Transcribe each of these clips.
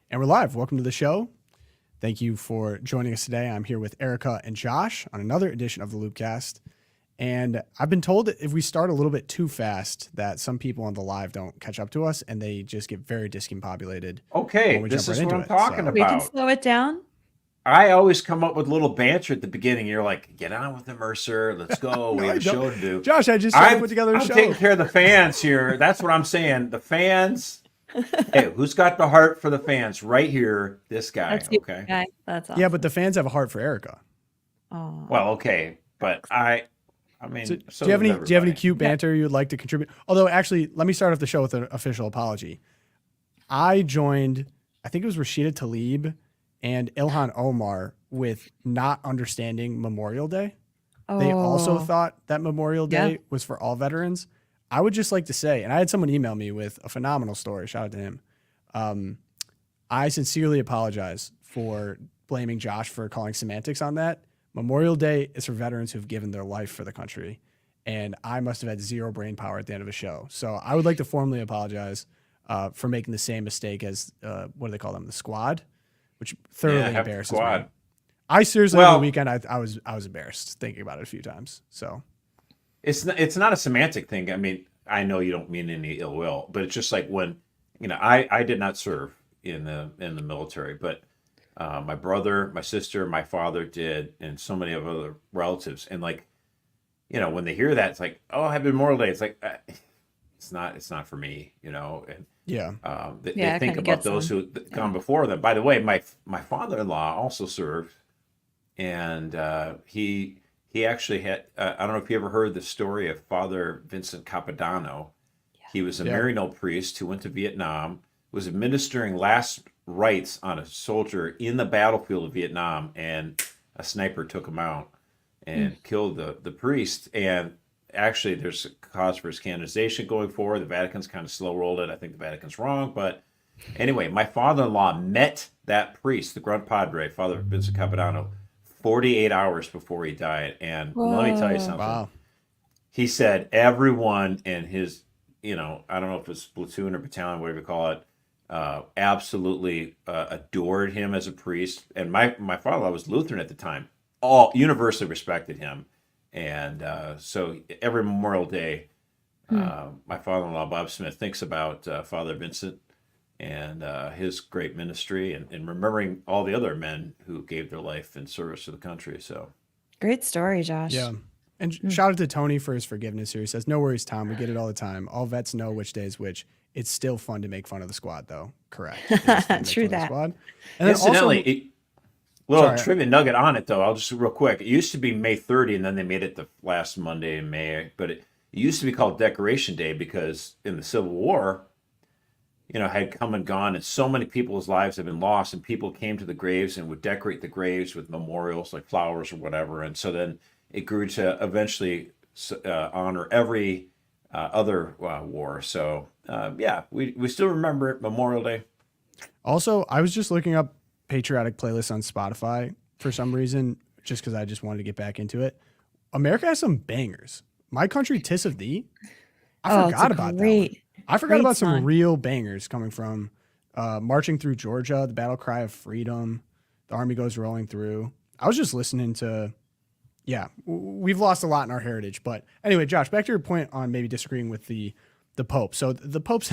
And we're live. Welcome to the show. Thank you for joining us today. I'm here with Erica and Josh on another edition of the Loopcast. And I've been told that if we start a little bit too fast, that some people on the live don't catch up to us and they just get very discombobulated. Okay, this is what I'm talking We can about. slow it down. I always come up with a little banter at the beginning. You're like, get on with the Mercer. Let's go. We have a show to do. Josh, I just tried to put together a show. I'm taking care of the fans here. That's what I'm saying. The fans. Hey, who's got the heart for the fans? Right here, this guy. That's you, Okay. guy. That's awesome. Yeah, but the fans have a heart for Erica. Oh. Well, okay, but I mean, So so do you have any? does Do you have any everybody. cute banter you'd like to contribute? Although, actually, let me start off the show with an official apology. I joined, I think it was Rashida Tlaib and Ilhan Omar with not understanding Memorial Day. They also thought that Memorial Day was for all veterans. I would just like to say, and I had someone email me with a phenomenal story. Shout out to him. I sincerely apologize for blaming Josh for calling semantics on that. Memorial Day is for veterans who've given their life for the country. And I must have had zero brain power at the end of a show. So I would like to formally apologize for making the same mistake as, what do they call them? The squad, which thoroughly embarrasses me. I seriously, over the weekend, I was embarrassed thinking about it a few times. So It's not a semantic thing. I mean, I know you don't mean any ill will, but it's just like when, I did not serve in the military, but my brother, my sister, my father did, and so many of other relatives. And when they hear that, it's like, oh, Happy Memorial Day. It's like, it's not for me, and they think about those who gone before them. By the way, my father-in-law also served, and he actually had, I don't know if you ever heard the story of Father Vincent Capodanno. Yeah. He was a Maryknoll priest who went to Vietnam, was administering last rites on a soldier in the battlefield of Vietnam, and a sniper took him out and killed the priest. And actually, there's a cause for his canonization going forward. The Vatican's kind of slow-rolled it. I think the Vatican's wrong. But anyway, my father-in-law met that priest, the Grunt Padre, Father Vincent Capodanno, 48 hours before he died. And let me tell you something. Wow. He said everyone in his, I don't know if it's platoon or battalion, whatever you call it, absolutely adored him as a priest. And my father-in-law was Lutheran at the time. All universally respected him. And so every Memorial Day, my father-in-law, Bob Smith, thinks about Father Vincent and his great ministry, and remembering all the other men who gave their life in service to the country. So great story, Josh. Yeah. And shout out to Tony for his forgiveness here. He says, no worries, Tom. We get it all the time. All vets know which day is which. It's still fun to make fun of the squad, though. Correct. True that. And incidentally, trivia nugget on it, though. I'll just real quick. It used to be May 30, and then they made it the last Monday in May. But it used to be called Decoration Day because in the Civil War, had come and gone, and so many people's lives have been lost, and people came to the graves and would decorate the graves with memorials like flowers or whatever. And so then it grew to eventually honor every other war. So we still remember it, Memorial Day. Also, I was just looking up patriotic playlists on Spotify for some reason, just because I just wanted to get back into it. America has some bangers. My Country, 'Tis of Thee. I forgot about that one. I forgot about some real bangers coming from Marching Through Georgia, The Battle Cry of Freedom, The Army Goes Rolling Through. I was just listening to, we've lost a lot in our heritage. But anyway, Josh, back to your point on maybe disagreeing with the Pope. So the Pope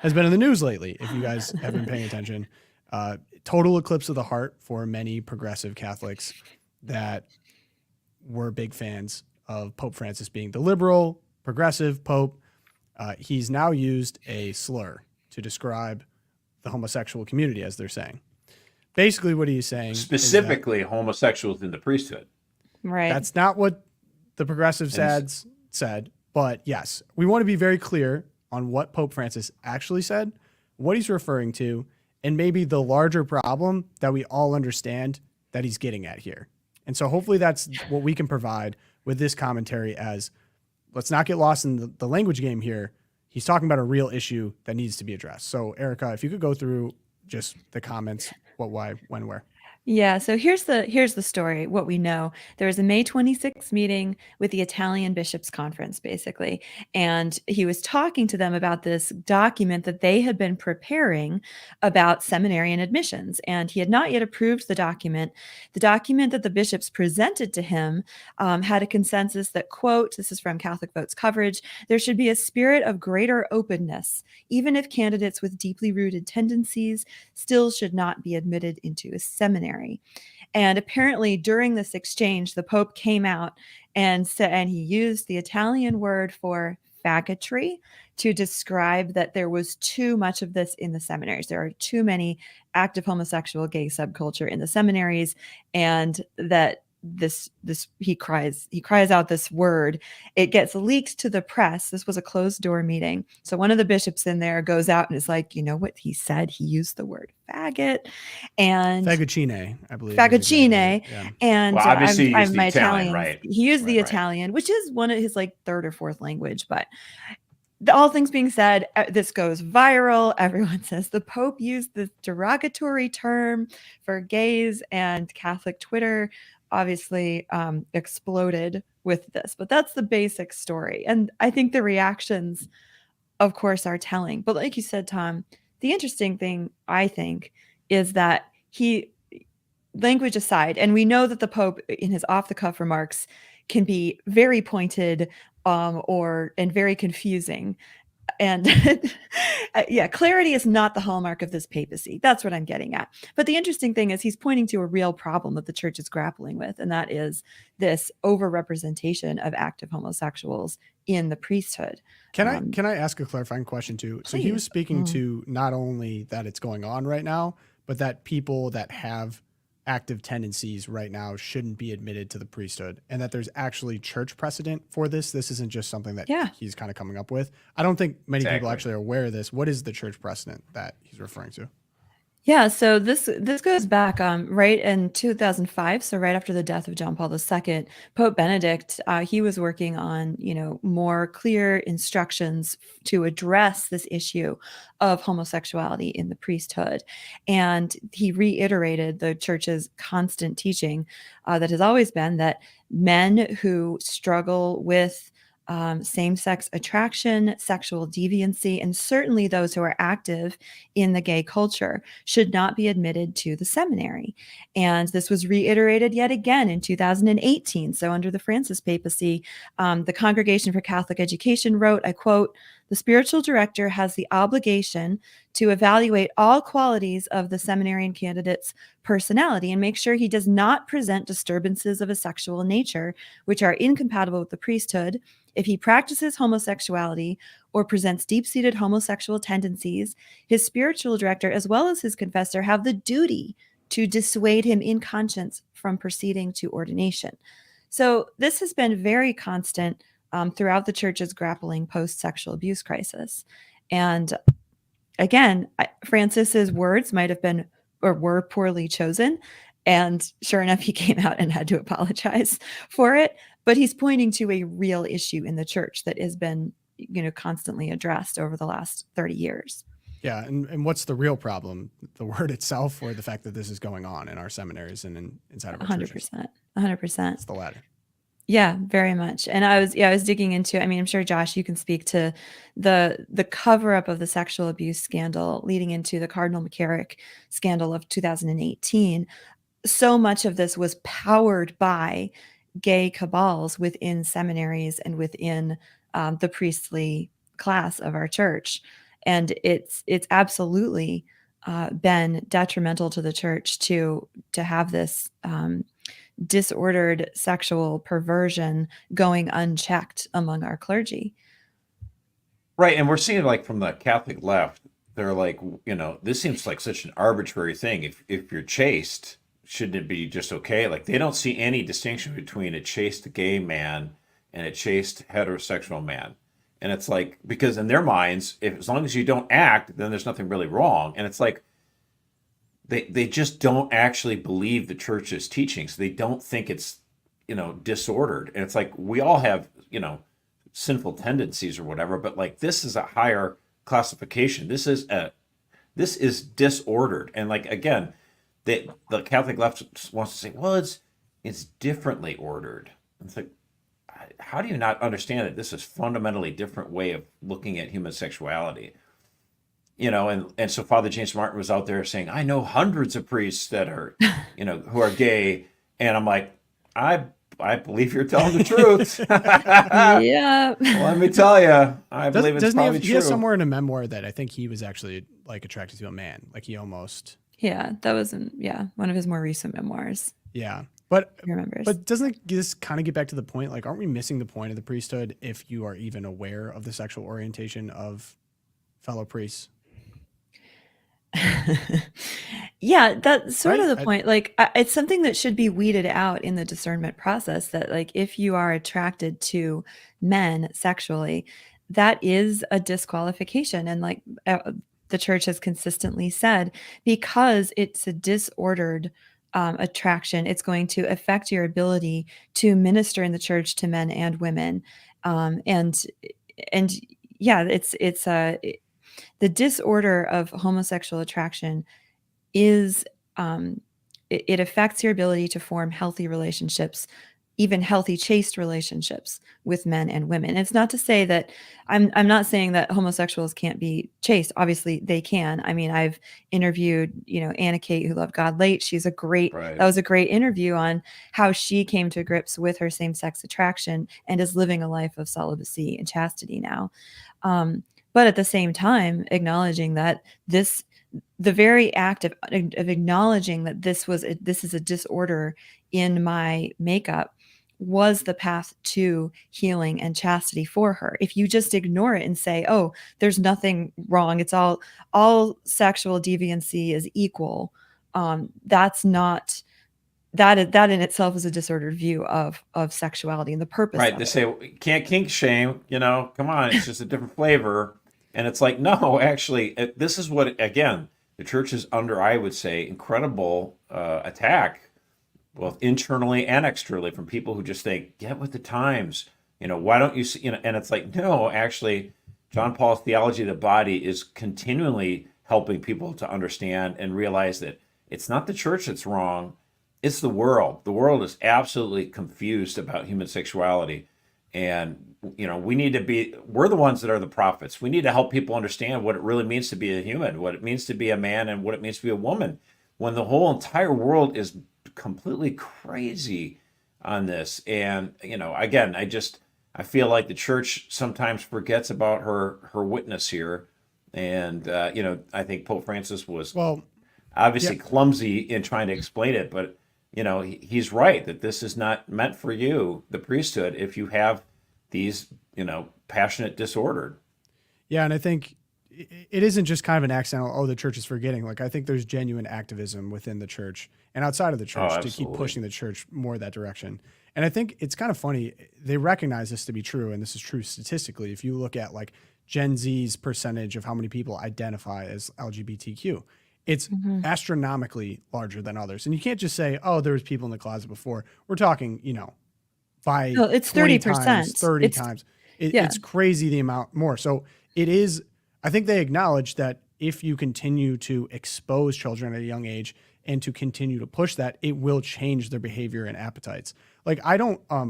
has been in the news lately, if you guys have been paying attention. Total eclipse of the heart for many progressive Catholics that were big fans of Pope Francis being the liberal, progressive Pope. He's now used a slur to describe the homosexual community, as they're saying. Basically, what he's saying specifically homosexuals in the priesthood. Right. That's not what the progressive said, but yes, we want to be very clear on what Pope Francis actually said, what he's referring to, and maybe the larger problem that we all understand that he's getting at here. And so hopefully that's what we can provide with this commentary, as let's not get lost in the language game here. He's talking about a real issue that needs to be addressed. So Erica, if you could go through just the comments, what, why, when, where. Yeah, so here's the story, what we know. There was a May 26th meeting with the Italian Bishops' Conference, basically, and he was talking to them about this document that they had been preparing about seminarian admissions, and he had not yet approved the document. The document that the bishops presented to him had a consensus that, quote, this is from Catholic Vote's coverage, there should be a spirit of greater openness, even if candidates with deeply rooted tendencies still should not be admitted into a seminary. And apparently, during this exchange, the Pope came out and said, and he used the Italian word for faggotry to describe that there was too much of this in the seminaries. There are too many active homosexual gay subculture in the seminaries, and that this he cries out this word. It gets leaked to the press. This was a closed door meeting, so one of the bishops in there goes out and is like, you know what he said, he used the word faggot and Fagocine, I believe. fagocine, Yeah. and Well, obviously he used the my Italian, Italian, right? he used the Right. Italian, which is one of his like third or fourth language. But all things being said, this goes viral. Everyone says the Pope used this derogatory term for gays, and Catholic Twitter obviously exploded with this. But that's the basic story. And I think the reactions, of course, are telling. But like you said, Tom, the interesting thing, I think, is that language aside, and we know that the Pope in his off-the-cuff remarks can be very pointed and very confusing. And yeah, clarity is not the hallmark of this papacy. That's what I'm getting at. But the interesting thing is he's pointing to a real problem that the church is grappling with, and that is this overrepresentation of active homosexuals in the priesthood. Can I ask a clarifying question too? So he was speaking to not only that it's going on right now, but that people that have active tendencies right now shouldn't be admitted to the priesthood, and that there's actually church precedent for this. This isn't just something that he's kind of coming up with. I don't think many people actually are aware of this. What is the church precedent that he's referring to? Yeah, so this goes back right in 2005, so right after the death of John Paul II, Pope Benedict, he was working on, more clear instructions to address this issue of homosexuality in the priesthood. And he reiterated the church's constant teaching that has always been that men who struggle with same-sex attraction, sexual deviancy, and certainly those who are active in the gay culture should not be admitted to the seminary. And this was reiterated yet again in 2018. So under the Francis papacy, the Congregation for Catholic Education wrote, I quote, "The spiritual director has the obligation to evaluate all qualities of the seminarian candidate's personality and make sure he does not present disturbances of a sexual nature which are incompatible with the priesthood. If he practices homosexuality or presents deep-seated homosexual tendencies, his spiritual director, as well as his confessor, have the duty to dissuade him in conscience from proceeding to ordination." So this has been very constant throughout the church's grappling post-sexual abuse crisis. And again, Francis's words might have been or were poorly chosen. And sure enough, he came out and had to apologize for it. But he's pointing to a real issue in the church that has been, constantly addressed over the last 30 years. Yeah. And what's the real problem? The word itself, or the fact that this is going on in our seminaries and inside of our 100%. churches? 100%. It's the latter. Yeah, very much. And I was digging into, I'm sure, Josh, you can speak to the cover up of the sexual abuse scandal leading into the Cardinal McCarrick scandal of 2018. So much of this was powered by gay cabals within seminaries and within the priestly class of our church. And it's absolutely been detrimental to the church to have this disordered sexual perversion going unchecked among our clergy. Right. And we're seeing like from the Catholic left, they're like, this seems like such an arbitrary thing. If you're chaste, shouldn't it be just okay? Like they don't see any distinction between a chaste gay man and a chaste heterosexual man. And it's like, because in their minds, as long as you don't act, then there's nothing really wrong. And it's like, they just don't actually believe the church's teachings. They don't think it's, disordered. And it's like, we all have, sinful tendencies or whatever, but like, this is a higher classification. This is disordered. And like, again, the Catholic left wants to say, well, it's differently ordered. It's like, how do you not understand that this is fundamentally different way of looking at human sexuality? And so Father James Martin was out there saying, I know hundreds of priests that are, who are gay. And I'm like, I believe you're telling the truth. Yeah. Let me tell you, I believe it's probably true. He has somewhere in a memoir that I think he was actually like attracted to a man. Like he almost. Yeah, that was one of his more recent memoirs. Yeah. But He remembers. But doesn't this kind of get back to the point? Like, aren't we missing the point of the priesthood if you are even aware of the sexual orientation of fellow priests? Yeah, that's sort Right? of the point. Like, it's something that should be weeded out in the discernment process, that like if you are attracted to men sexually, that is a disqualification. And like the church has consistently said, because it's a disordered attraction, it's going to affect your ability to minister in the church to men and women. And yeah, it's the disorder of homosexual attraction is it affects your ability to form healthy relationships, even healthy chaste relationships with men and women. It's not to say that I'm not saying that homosexuals can't be chaste. Obviously they can. I mean, I've interviewed, Anna Kate, who loved God late. She's that was a great interview on how she came to grips with her same-sex attraction and is living a life of celibacy and chastity now. But at the same time, acknowledging that the very act of acknowledging that this is a disorder in my makeup was the path to healing and chastity for her. If you just ignore it and say, oh, there's nothing wrong, it's all sexual deviancy is equal, that's not that in itself is a disordered view of sexuality and the purpose Right. of They it. say, can't kink shame, come on, it's just a different flavor. And it's like, no, actually, this is what, again, the church is under, I would say, incredible attack, both internally and externally, from people who just think, get with the times. Why don't you see, and it's like, no, actually, John Paul's theology of the body is continually helping people to understand and realize that it's not the church that's wrong, it's the world. The world is absolutely confused about human sexuality. And we're the ones that are the prophets. We need to help people understand what it really means to be a human, what it means to be a man, and what it means to be a woman, when the whole entire world is completely crazy on this. And, again, I feel like the church sometimes forgets about her witness here. And, I think Pope Francis was obviously clumsy in trying to explain it, but, he's right that this is not meant for you, the priesthood, if you have these, passionate disorder. Yeah. And I think it isn't just kind of an accidental, oh, the church is forgetting. Like, I think there's genuine activism within the church and outside of the church to keep pushing the church more that direction. And I think it's kind of funny. They recognize this to be true. And this is true statistically. If you look at like Gen Z's percentage of how many people identify as LGBTQ, it's astronomically larger than others. And you can't just say, oh, there was people in the closet before. We're talking, by it's 30%, 30 times. It's crazy the amount more. So it is, I think they acknowledge that if you continue to expose children at a young age and to continue to push that, it will change their behavior and appetites. Like, I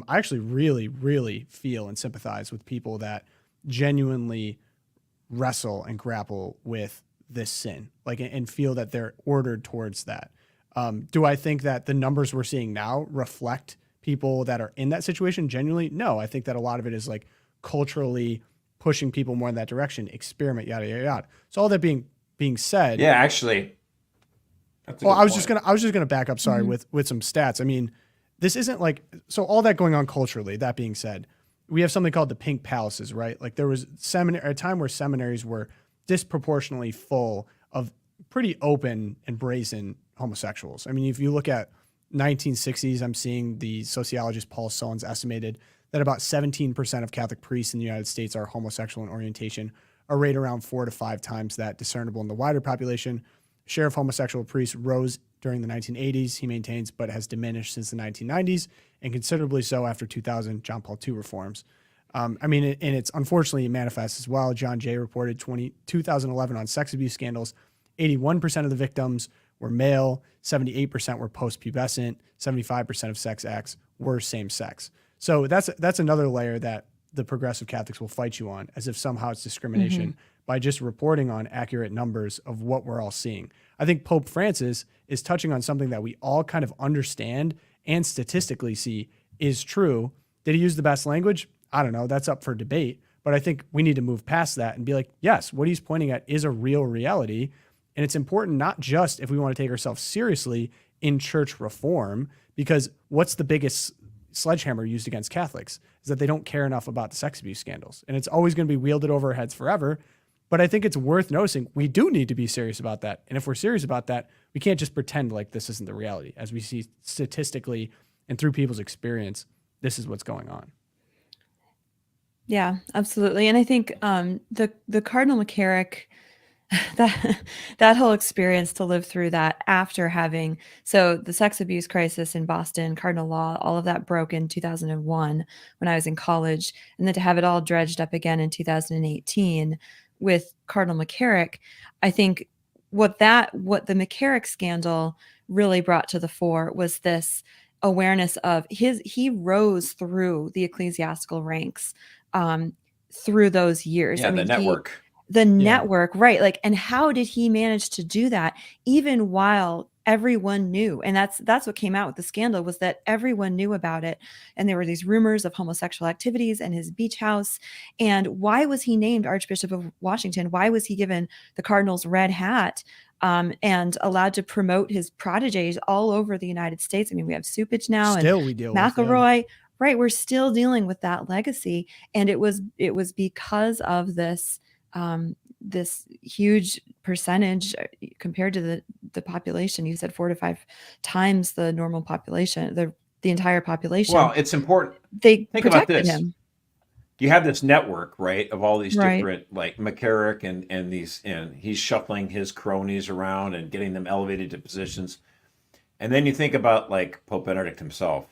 actually really, really feel and sympathize with people that genuinely wrestle and grapple with this sin, like, and feel that they're ordered towards that. Do I think that the numbers we're seeing now reflect people that are in that situation genuinely? No, I think that a lot of it is like culturally pushing people more in that direction, experiment, yada, yada, yada. So all that being said. Yeah, actually. Well, I was just gonna back up, sorry, with some stats. I mean, this isn't like, so all that going on culturally, that being said, we have something called the pink palaces, right? Like, there was a time where seminaries were disproportionately full of pretty open and brazen homosexuals. I mean, if you look at 1960s, I'm seeing the sociologist Paul Sullins estimated that about 17% of Catholic priests in the United States are homosexual in orientation, a rate around 4 to 5 times that discernible in the wider population. Share of homosexual priests rose during the 1980s, he maintains, but has diminished since the 1990s, and considerably so after 2000 John Paul II reforms. I mean, and it's unfortunately manifests as well. John Jay reported 2011 on sex abuse scandals 81% of the victims were male, 78% were post-pubescent, 75% of sex acts were same sex. So that's another layer that the progressive Catholics will fight you on, as if somehow it's discrimination by just reporting on accurate numbers of what we're all seeing. I think Pope Francis is touching on something that we all kind of understand and statistically see is true. Did he use the best language? I don't know. That's up for debate. But I think we need to move past that and be like, yes, what he's pointing at is a real reality. And it's important not just if we want to take ourselves seriously in church reform, because what's the biggest sledgehammer used against Catholics is that they don't care enough about the sex abuse scandals. And it's always going to be wielded over our heads forever. But I think it's worth noticing we do need to be serious about that. And if we're serious about that, we can't just pretend like this isn't the reality. As we see statistically and through people's experience, this is what's going on. Yeah, absolutely. And I think the Cardinal McCarrick, that whole experience to live through that after having, so the sex abuse crisis in Boston, cardinal law, all of that broke in 2001 when I was in college, and then to have it all dredged up again in 2018 with Cardinal McCarrick, I think what the McCarrick scandal really brought to the fore was this awareness of he rose through the ecclesiastical ranks through those years. Yeah, the network. Network, right? Like, and how did he manage to do that even while everyone knew? And that's what came out with the scandal, was that everyone knew about it. And there were these rumors of homosexual activities in his beach house. And why was he named Archbishop of Washington? Why was he given the Cardinal's red hat and allowed to promote his prodigies all over the United States? I mean, we have Supich now, Still and we deal McElroy. with, Right. We're still dealing with that legacy. And it was because of this this huge percentage compared to the population. You said 4 to 5 times the normal population, the entire population. Well, it's important. They Think about protected this. him. You have this network, right, of all these Right. different, like McCarrick and he's shuffling his cronies around and getting them elevated to positions. And then you think about like Pope Benedict himself.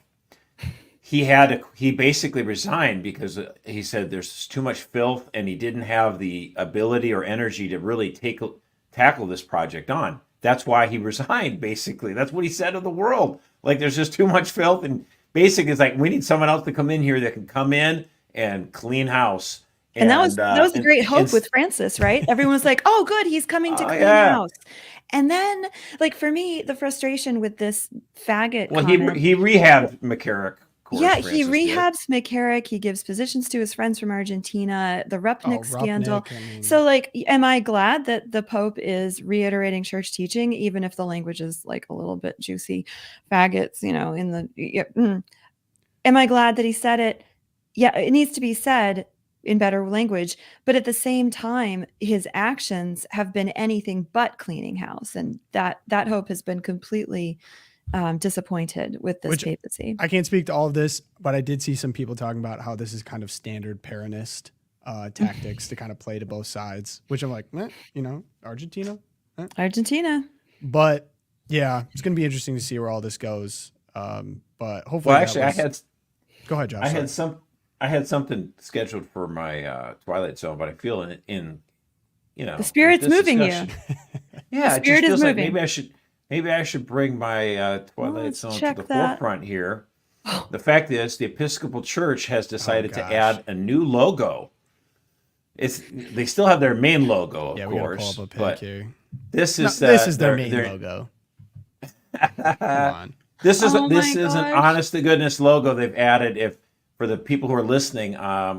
He basically resigned because he said there's too much filth, and he didn't have the ability or energy to really tackle this project on. That's why he resigned, basically. That's what he said to the world. Like, there's just too much filth, and basically it's like, we need someone else to come in here that can come in and clean house. And that was a great hope with Francis, right? Everyone was like, "Oh, good, he's coming to clean house." And then, like, for me, the frustration with this faggot. Well, comment, he rehabbed McCarrick. Yeah, he rehabs McCarrick. He gives positions to his friends from Argentina, the Rupnik scandal. So, like, am I glad that the Pope is reiterating church teaching, even if the language is like a little bit juicy, faggots, am I glad that he said it? Yeah, it needs to be said in better language. But at the same time, his actions have been anything but cleaning house. And that hope has been completely disappointed with this papacy. I can't speak to all of this, but I did see some people talking about how this is kind of standard Peronist tactics to kind of play to both sides, which I'm like, Argentina. But yeah, it's going to be interesting to see where all this goes. But hopefully, well, actually, Go ahead, Josh. I had something scheduled for my Twilight Zone, but I feel in the Spirit's moving you. Yeah, the Spirit is moving. Like maybe I should bring my Twilight Zone to the forefront here. The fact is, the Episcopal Church has decided to add a new logo. They still have their main logo, of course, pull up a but here. This is their main logo. Come on. This is an honest to goodness logo they've added. For the people who are listening,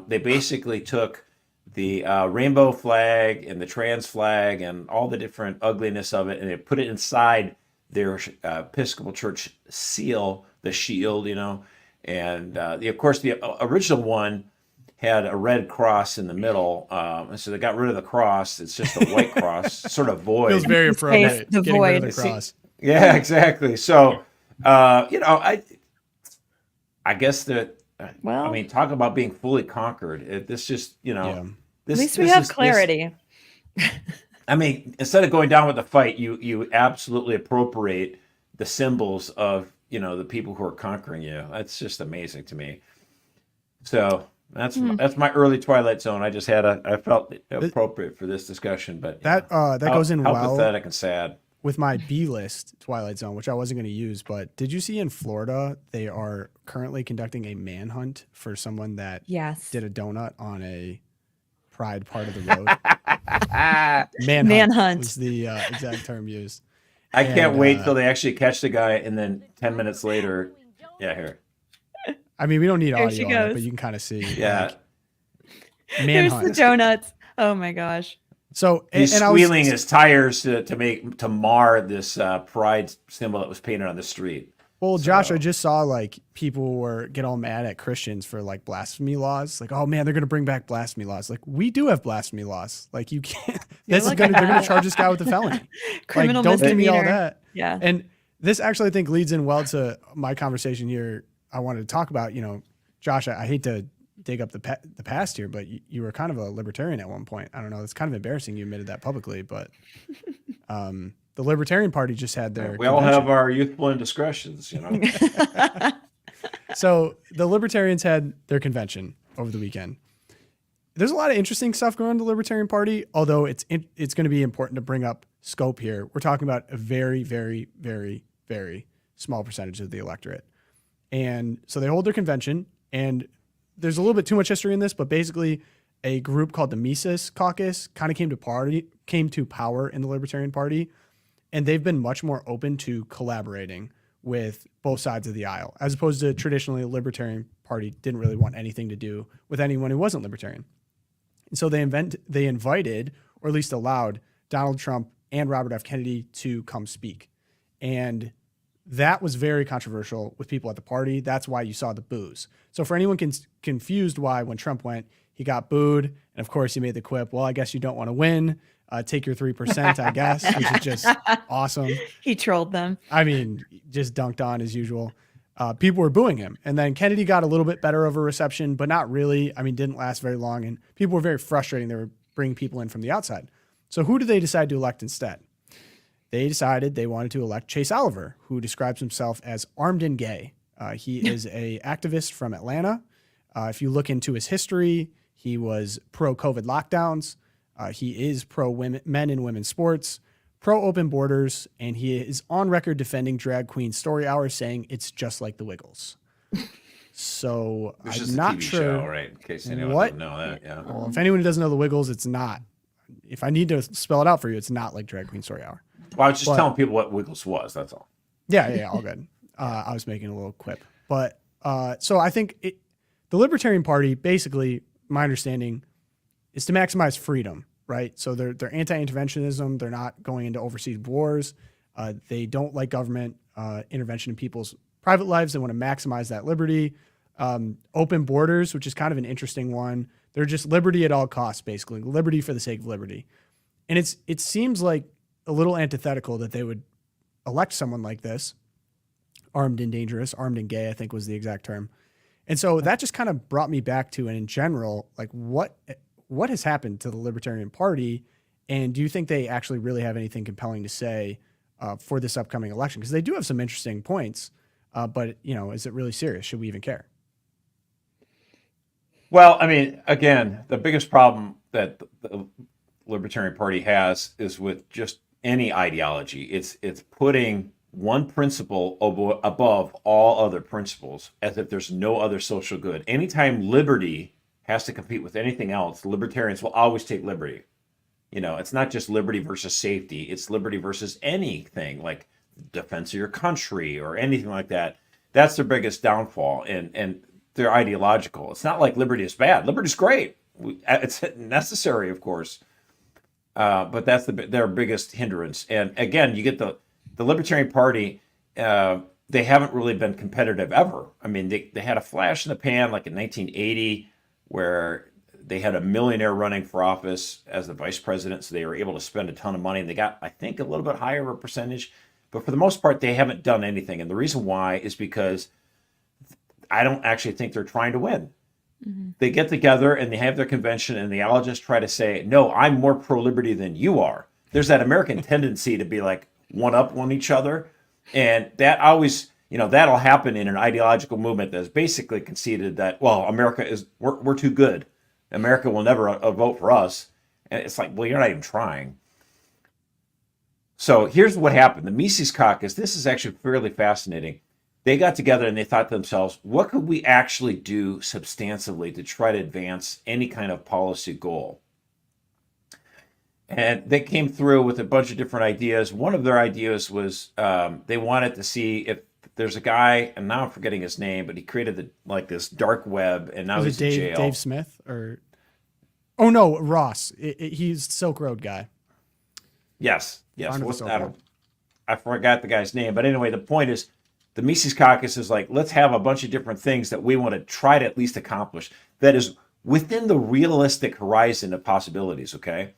they basically took the rainbow flag and the trans flag and all the different ugliness of it, and they put it inside their Episcopal Church seal, the shield, and of course the original one had a red cross in the middle, and so they got rid of the cross. It's just a white cross, sort of void. Feels very appropriate. The getting void. rid of the cross. Yeah, exactly. So, I guess that. Well, I mean, talk about being fully conquered. This just, at least we have clarity. I mean, instead of going down with the fight, you absolutely appropriate the symbols of, the people who are conquering you. That's just amazing to me. So That's my early Twilight Zone. I felt appropriate for this discussion, but that goes in how well pathetic and sad. with my B list Twilight Zone, which I wasn't going to use. But did you see in Florida they are currently conducting a manhunt for someone that Yes. did a donut on a Pride part of the road? Manhunt. was the exact term used. I can't And, wait till they actually catch the guy, and then 10 minutes later, here. I mean, we don't need There she audio on it, goes. but you can kind of see. Yeah. like, There's manhunt. the donuts. Oh my gosh. So He's and I was- squealing his tires to mar this pride symbol that was painted on the street. Well, Josh, I just saw like people get all mad at Christians for like blasphemy laws. Like, oh man, they're gonna bring back blasphemy laws. Like, we do have blasphemy laws. Like, you can't. They're gonna charge this guy with a felony. Criminal like, don't give me all misdemeanor. that. Yeah. And this actually, I think, leads in well to my conversation here. I wanted to talk about, Josh. I hate to dig up the past here, but you were kind of a libertarian at one point. I don't know. It's kind of embarrassing you admitted that publicly, but the Libertarian Party just had their. We all have our youthful indiscretions, So the Libertarians had their convention over the weekend. There's a lot of interesting stuff going on in the Libertarian Party, although it's going to be important to bring up scope here. We're talking about a very, very, very, very small percentage of the electorate. And so they hold their convention, and there's a little bit too much history in this, but basically a group called the Mises Caucus kind of came to power in the Libertarian Party, and they've been much more open to collaborating with both sides of the aisle, as opposed to traditionally the Libertarian Party didn't really want anything to do with anyone who wasn't libertarian. And so they invited, or at least allowed, Donald Trump and Robert F. Kennedy to come speak. And that was very controversial with people at the party. That's why you saw the boos. So for anyone confused why when Trump went, he got booed. And of course he made the quip, well, I guess you don't want to win. Take your 3%, I guess, which is just awesome. He trolled them. I mean, just dunked on as usual. People were booing him. And then Kennedy got a little bit better of a reception, but not really. I mean, didn't last very long. And people were very frustrating. They were bringing people in from the outside. So who did they decide to elect instead? They decided they wanted to elect Chase Oliver, who describes himself as armed and gay. He is a activist from Atlanta. If you look into his history, he was pro-COVID lockdowns. He is pro-men and women's sports, pro-open borders, and he is on record defending drag queen story hour, saying it's just like the Wiggles. So It's just I'm a not TV sure show, right? In case anyone what- doesn't know that, yeah. Well, if anyone who doesn't know the Wiggles, it's not. If I need to spell it out for you, it's not like drag queen story hour. Well, I was just telling people what Wiggles was. That's all. Yeah, all good. I was making a little quip. But so I think the Libertarian Party, basically, my understanding, is to maximize freedom, right? So they're anti-interventionism. They're not going into overseas wars. They don't like government intervention in people's private lives. They want to maximize that liberty. Open borders, which is kind of an interesting one. They're just liberty at all costs, basically. Liberty for the sake of liberty. And it seems like a little antithetical that they would elect someone like this, armed and dangerous, armed and gay, I think was the exact term. And so that just kind of brought me back to, and in general, like what has happened to the Libertarian Party? And do you think they actually really have anything compelling to say for this upcoming election? Because they do have some interesting points, but is it really serious? Should we even care? Well, I mean, again, the biggest problem that the Libertarian Party has is with just any ideology. It's putting one principle above all other principles, as if there's no other social good. Anytime liberty has to compete with anything else, libertarians will always take liberty. It's not just liberty versus safety. It's liberty versus anything like defense of your country or anything like that. That's their biggest downfall. And they're ideological. It's not like liberty is bad. Liberty is great. It's necessary, of course. But that's their biggest hindrance. And again, you get the Libertarian Party, they haven't really been competitive ever. I mean, they had a flash in the pan like in 1980 where they had a millionaire running for office as the vice president, so they were able to spend a ton of money, and they got, I think, a little bit higher of a percentage. But for the most part, they haven't done anything. And the reason why is because I don't actually think they're trying to win. Mm-hmm. They get together and they have their convention, and they all just try to say, no, I'm more pro-liberty than you are. There's that American tendency to be like one-up on each other. And that always, that'll happen in an ideological movement that's basically conceded that, well, we're too good. America will never vote for us. And it's like, well, you're not even trying. So here's what happened. The Mises Caucus, this is actually fairly fascinating. They got together and they thought to themselves, what could we actually do substantively to try to advance any kind of policy goal? And they came through with a bunch of different ideas. One of their ideas was they wanted to see if there's a guy, and now I'm forgetting his name, but he created this dark web, and now he's in jail. Dave Smith or? Oh no, Ross. He's Silk Road guy. Yes. I forgot the guy's name, but anyway, the point is, the Mises Caucus is like, let's have a bunch of different things that we want to try to at least accomplish that is within the realistic horizon of possibilities. Okay.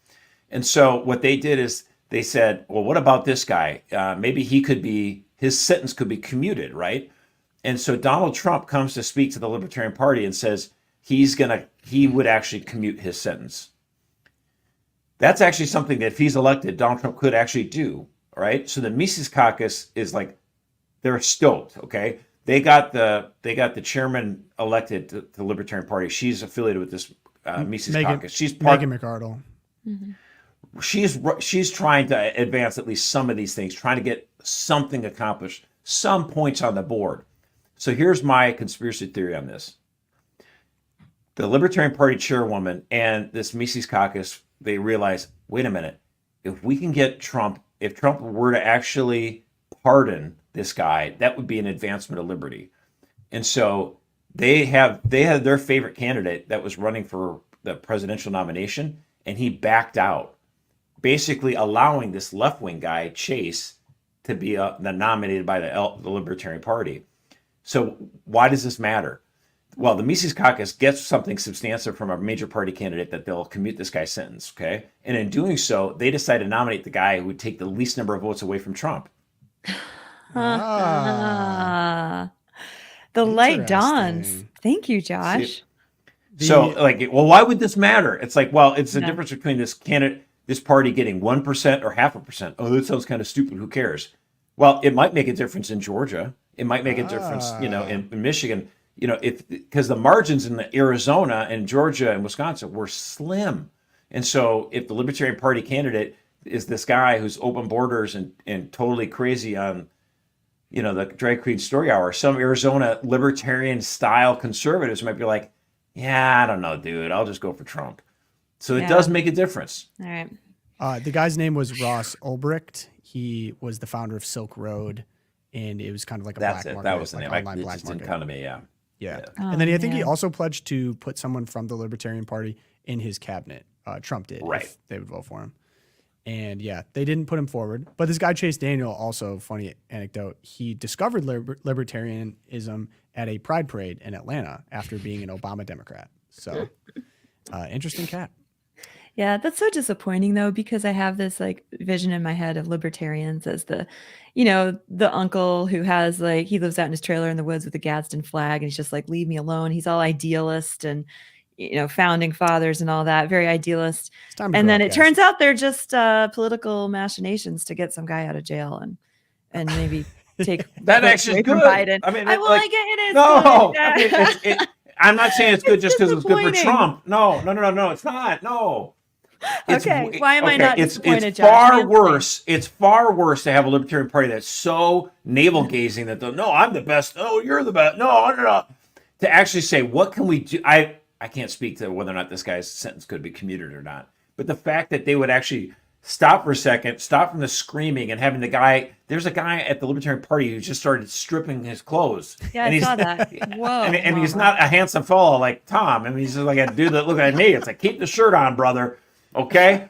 And so what they did is they said, well, what about this guy? Maybe his sentence could be commuted, right? And so Donald Trump comes to speak to the Libertarian Party and says he would actually commute his sentence. That's actually something that if he's elected, Donald Trump could actually do, right? So the Mises Caucus is like, they're stoked, okay? They got the chairman elected to the Libertarian Party. She's affiliated with this Mises Caucus. She's Megan McArdle. Mm-hmm. She's trying to advance at least some of these things, trying to get something accomplished, some points on the board. So here's my conspiracy theory on this. The Libertarian Party chairwoman and this Mises Caucus, they realize, wait a minute, if we can get Trump, if Trump were to actually pardon this guy, that would be an advancement of liberty. And so they had their favorite candidate that was running for the presidential nomination, and he backed out, basically allowing this left-wing guy, Chase, to be nominated by the Libertarian Party. So why does this matter? Well, the Mises Caucus gets something substantive from a major party candidate that they'll commute this guy's sentence, okay? And in doing so, they decide to nominate the guy who would take the least number of votes away from Trump. The light dawns. Thank you, Josh. So, why would this matter? It's like, well, it's the difference between this party getting 1% or 0.5%. Oh, that sounds kind of stupid. Who cares? Well, it might make a difference in Georgia. It might make a difference, in Michigan. Because the margins in Arizona and Georgia and Wisconsin were slim. And so if the Libertarian Party candidate is this guy who's open borders and totally crazy on, the drag queen story hour, some Arizona libertarian style conservatives might be like, yeah, I don't know, dude, I'll just go for Trump. So it does make a difference. All right. The guy's name was Ross Ulbricht. He was the founder of Silk Road, and it was kind of like a black market. That was the name. Online It black just market. didn't come to me, yeah. Oh, and then I think he also pledged to put someone from the Libertarian Party in his cabinet. Trump did, right? If they would vote for him. And they didn't put him forward. But this guy Chase Daniel, also funny anecdote, he discovered libertarianism at a pride parade in Atlanta after being an Obama Democrat. So interesting cat. Yeah, that's so disappointing though, because I have this vision in my head of libertarians as the uncle who has he lives out in his trailer in the woods with a Gadsden flag, and he's just like, leave me alone. He's all idealist and founding fathers and all that, very idealist. And then it turns out they're just political machinations to get some guy out of jail and maybe take that actually good. Biden. I mean, it is. No, good. I'm not saying it's good just because it's good for Trump. No, it's not. No. Why am I not disappointed, it's Josh? far worse. It's far worse to have a Libertarian Party that's so navel-gazing that no, I'm the best. Oh, you're the best. No. To actually say, what can we do? I can't speak to whether or not this guy's sentence could be commuted or not. But the fact that they would actually stop for a second, stop from the screaming and having there's a guy at the Libertarian Party who just started stripping his clothes. Yeah, I saw that. Whoa. And he's not a handsome fellow like Tom. I mean, he's just like a dude that look at me. It's like, keep the shirt on, brother. Okay.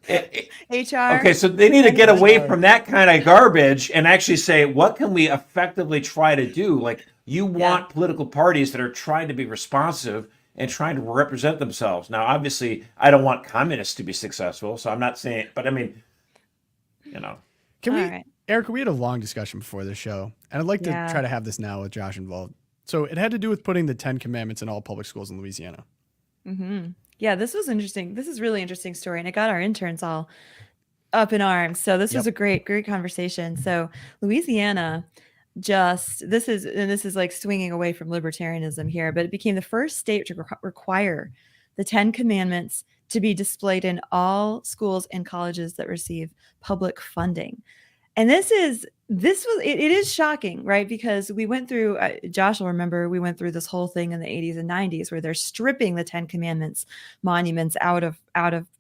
HR. Okay, so they need to get away from that kind of garbage and actually say, what can we effectively try to do? You want political parties that are trying to be responsive and trying to represent themselves. Now, obviously, I don't want communists to be successful, so I'm not saying, but I mean, Erica, we had a long discussion before this show, and I'd like to try to have this now with Josh involved. So it had to do with putting the 10 Commandments in all public schools in Louisiana. Mm-hmm. Yeah, this was interesting. This is a really interesting story, and it got our interns all up in arms. So this was a great conversation. So Louisiana, this is like swinging away from libertarianism here, but it became the first state to require the 10 commandments to be displayed in all schools and colleges that receive public funding. And it is shocking, right? Because we went through, Josh will remember, we went through this whole thing in the 80s and 90s where they're stripping the 10 Commandments monuments out of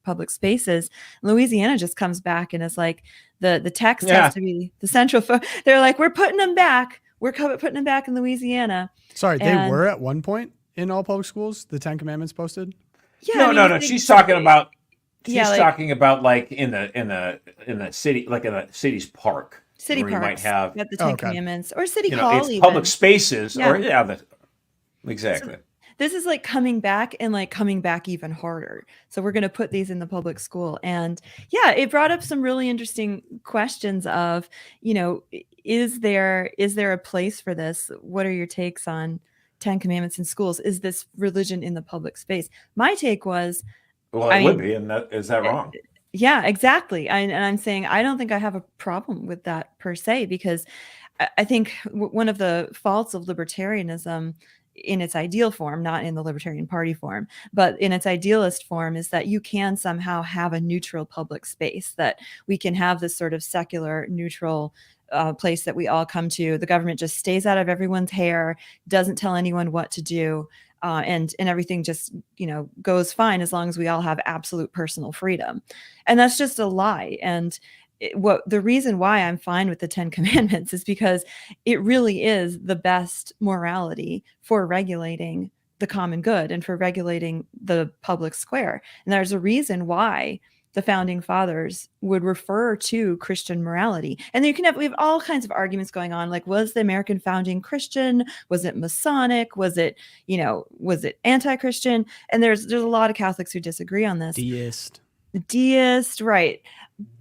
public spaces. Louisiana just comes back and is like, the text has to be the central. They're like, we're putting them back. We're putting them back in Louisiana. Sorry, they were at one point in all public schools, the 10 Commandments posted? Yeah, no. She's talking about. She's talking about like in the city, like in a city's park. City parks, you might have the 10 Commandments, or city hall, it's public spaces, exactly. So this is like coming back even harder. So we're going to put these in the public school, and it brought up some really interesting questions of, is there a place for this? What are your takes on 10 Commandments in schools? Is this religion in the public space? My take was, well, it would be, and is that wrong? Yeah, exactly. And I'm saying I don't think I have a problem with that per se, because I think one of the faults of libertarianism in its ideal form, not in the Libertarian Party form, but in its idealist form, is that you can somehow have a neutral public space, that we can have this sort of secular, neutral place that we all come to. The government just stays out of everyone's hair, doesn't tell anyone what to do. And everything just, goes fine as long as we all have absolute personal freedom. And that's just a lie. And the reason why I'm fine with the 10 Commandments is because it really is the best morality for regulating the common good and for regulating the public square. And there's a reason why the founding fathers would refer to Christian morality. And then we have all kinds of arguments going on. Like, was the American founding Christian? Was it Masonic? Was it anti-Christian? And there's a lot of Catholics who disagree on this. Deist, right.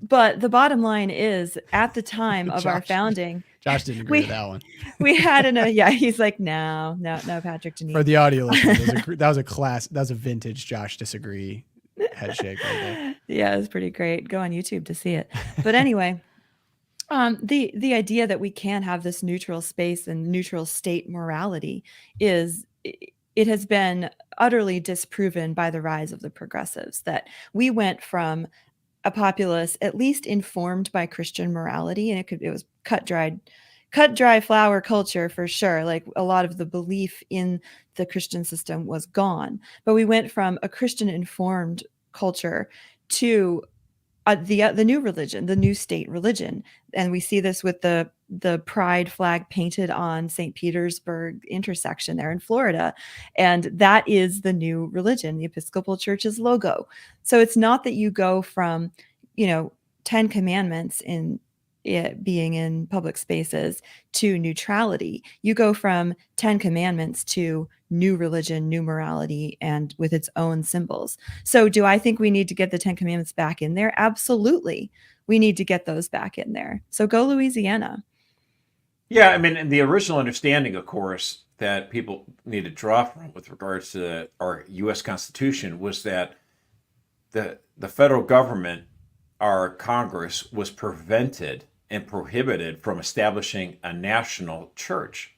But the bottom line is, at the time of our founding, Josh didn't agree with that one. We had he's like, no, Patrick didn't. For the audio listeners, that was a vintage Josh disagree head shake right there. Yeah, it was pretty great. Go on YouTube to see it. But anyway, the idea that we can have this neutral space and neutral state morality it has been utterly disproven by the rise of the progressives, that we went from a populace at least informed by Christian morality, and it was cut dry flower culture for sure. Like, a lot of the belief in the Christian system was gone, but we went from a Christian informed culture to the new religion, the new state religion. And we see this with the pride flag painted on St. Petersburg intersection there in Florida. And that is the new religion, the Episcopal Church's logo. So it's not that you go from, 10 commandments in it being in public spaces to neutrality. You go from 10 commandments to new religion, new morality, and with its own symbols. So do I think we need to get the 10 commandments back in there? Absolutely. We need to get those back in there. So go Louisiana. Yeah, I mean, the original understanding, of course, that people need to draw from with regards to our U.S. Constitution was that the federal government, our Congress, was prevented and prohibited from establishing a national church.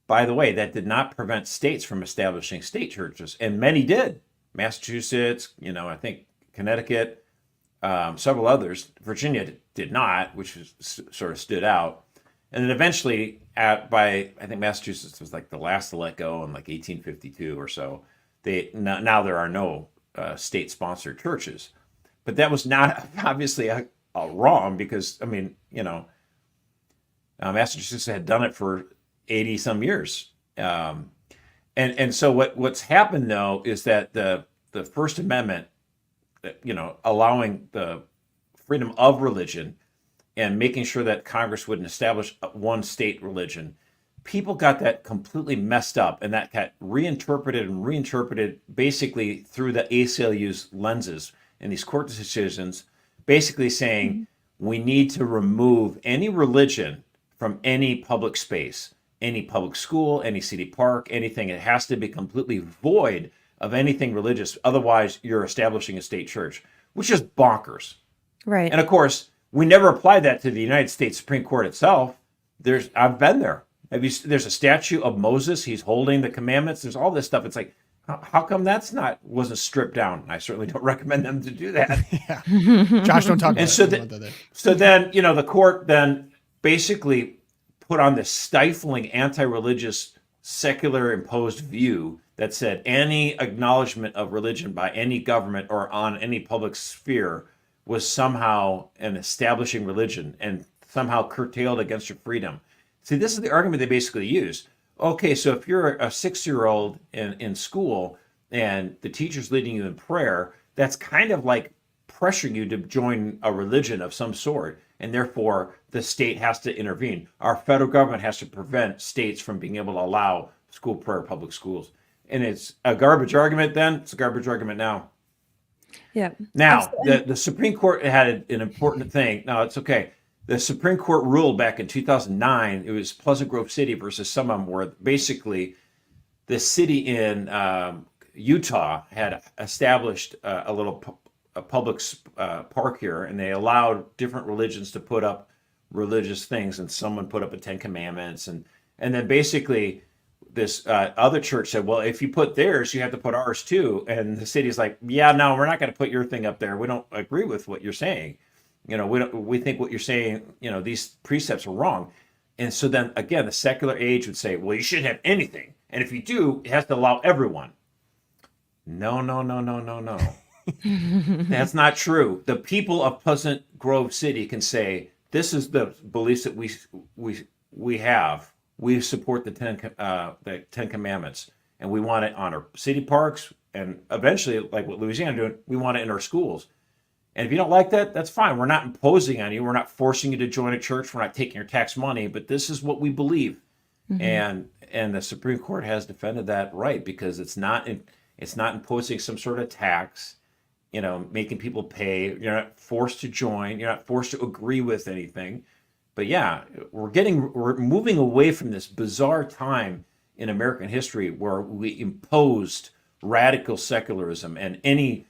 By the way, that did not prevent states from establishing state churches, and many did. Massachusetts, I think Connecticut, several others. Virginia did not, which sort of stood out. And then eventually, I think Massachusetts was like the last to let go in like 1852 or so. Now there are no state-sponsored churches, but that was not obviously wrong, because Massachusetts had done it for 80 some years, and so what's happened though is that the First Amendment, allowing the freedom of religion and making sure that Congress wouldn't establish one state religion, people got that completely messed up, and that got reinterpreted basically through the ACLU's lenses in these court decisions, basically saying we need to remove any religion from any public space, any public school, any city park, anything. It has to be completely void of anything religious. Otherwise, you're establishing a state church, which is bonkers. Right. And of course, we never applied that to the United States Supreme Court itself. I've been there. There's a statue of Moses. He's holding the commandments. There's all this stuff. It's like, how come wasn't stripped down? I certainly don't recommend them to do that. Yeah. Josh, don't talk about And it. so then, the court then basically put on this stifling anti-religious secular imposed view that said any acknowledgement of religion by any government or on any public sphere was somehow an establishing religion and somehow curtailed against your freedom. See, this is the argument they basically use. Okay, so if you're a 6-year-old in school and the teacher's leading you in prayer, that's kind of like pressuring you to join a religion of some sort, and therefore the state has to intervene. Our federal government has to prevent states from being able to allow school prayer public schools. And it's a garbage argument then, it's a garbage argument now. Yeah. Now, the Supreme Court had an important thing. Now, it's okay. The Supreme Court ruled back in 2009, it was Pleasant Grove City versus some of them, where basically the city in Utah had established a little public park here, and they allowed different religions to put up religious things, and someone put up a 10 Commandments, and then basically this other church said, well, if you put theirs, you have to put ours too. And the city's like, yeah, no, we're not going to put your thing up there. We don't agree with what you're saying. We think what you're saying, these precepts are wrong. And so then again, the secular age would say, well, you shouldn't have anything. And if you do, it has to allow everyone. No. That's not true. The people of Pleasant Grove City can say, this is the beliefs that we have. We support the 10 Commandments, and we want it on our city parks, and eventually, like what Louisiana doing, we want it in our schools. And if you don't like that, that's fine. We're not imposing on you. We're not forcing you to join a church. We're not taking your tax money, but this is what we believe. Mm-hmm. And the Supreme Court has defended that right, because it's not imposing some sort of tax, making people pay. You're not forced to join. You're not forced to agree with anything. But yeah, we're moving away from this bizarre time in American history where we imposed radical secularism, and any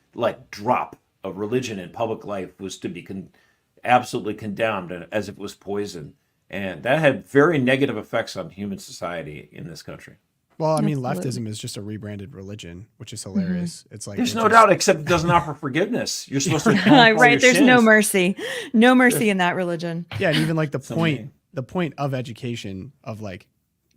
drop of religion in public life was to be absolutely condemned as if it was poison. And that had very negative effects on human society in this country. Well, I mean, leftism is just a rebranded religion, which is hilarious. Mm-hmm. It's like there's no doubt, except it doesn't offer forgiveness. You're supposed to right. There's no mercy in that religion. Yeah, and even the point of education, of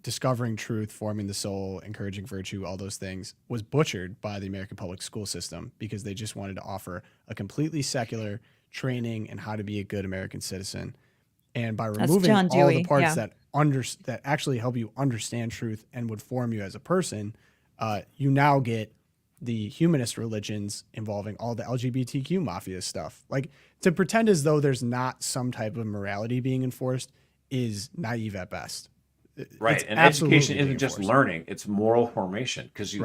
discovering truth, forming the soul, encouraging virtue, all those things, was butchered by the American public school system, because they just wanted to offer a completely secular training in how to be a good American citizen. And by removing all the parts that actually help you understand truth and would form you as a person, you now get the humanist religions involving all the LGBTQ mafia stuff. To pretend as though there's not some type of morality being enforced is naive at best. Right. And education isn't just learning, it's moral formation. Because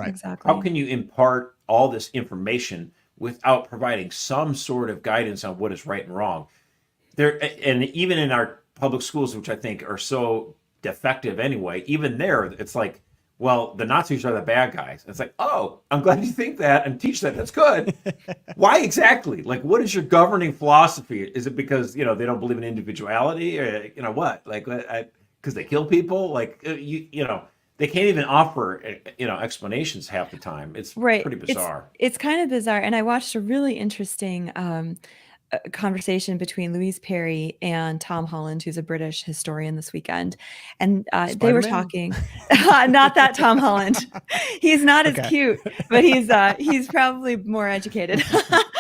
how can you impart all this information without providing some sort of guidance on what is right and wrong? And even in our public schools, which I think are so defective anyway, even there, it's like, well, the Nazis are the bad guys. It's like, oh, I'm glad you think that and teach that. That's good. Why exactly? What is your governing philosophy? Is it because, they don't believe in individuality, or, what? Because they kill people? They can't even offer, explanations half the time. It's pretty bizarre. It's kind of bizarre. And I watched a really interesting conversation between Louise Perry and Tom Holland, who's a British historian, this weekend. And they were talking, not that Tom Holland. He's not as cute, but he's probably more educated.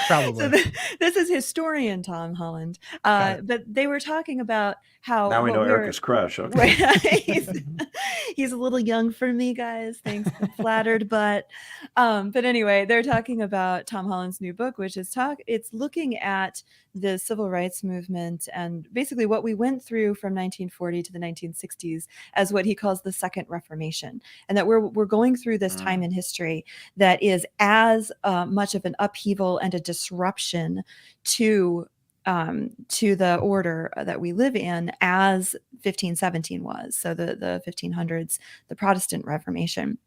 Probably. So this is historian Tom Holland. But they were talking about how... Now we know Erica's crush. Okay. He's a little young for me, guys. Thanks. I'm flattered. But anyway, they're talking about Tom Holland's new book, which is it's looking at the civil rights movement and basically what we went through from 1940 to the 1960s as what he calls the Second Reformation, and that we're going through this time in history that is as much of an upheaval and a disruption to the order that we live in as 1517 was. So the 1500s, the Protestant Reformation.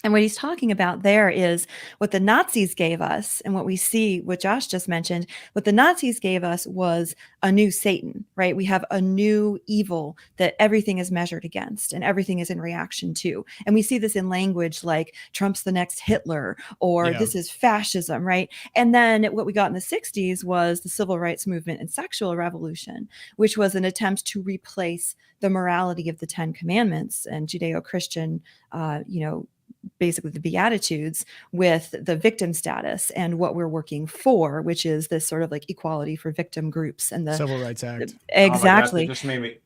And what he's talking about there is what the Nazis gave us, and what we see, what Josh just mentioned, what the Nazis gave us was a new Satan, right? We have a new evil that everything is measured against and everything is in reaction to. And we see this in language like Trump's the next Hitler, or Yeah. this is fascism, right? And then what we got in the 60s was the civil rights movement and sexual revolution, which was an attempt to replace the morality of the 10 Commandments and Judeo-Christian, basically the Beatitudes with the victim status and what we're working for, which is this sort of like equality for victim groups and the Civil Rights Act. exactly. Oh my God, that just made me.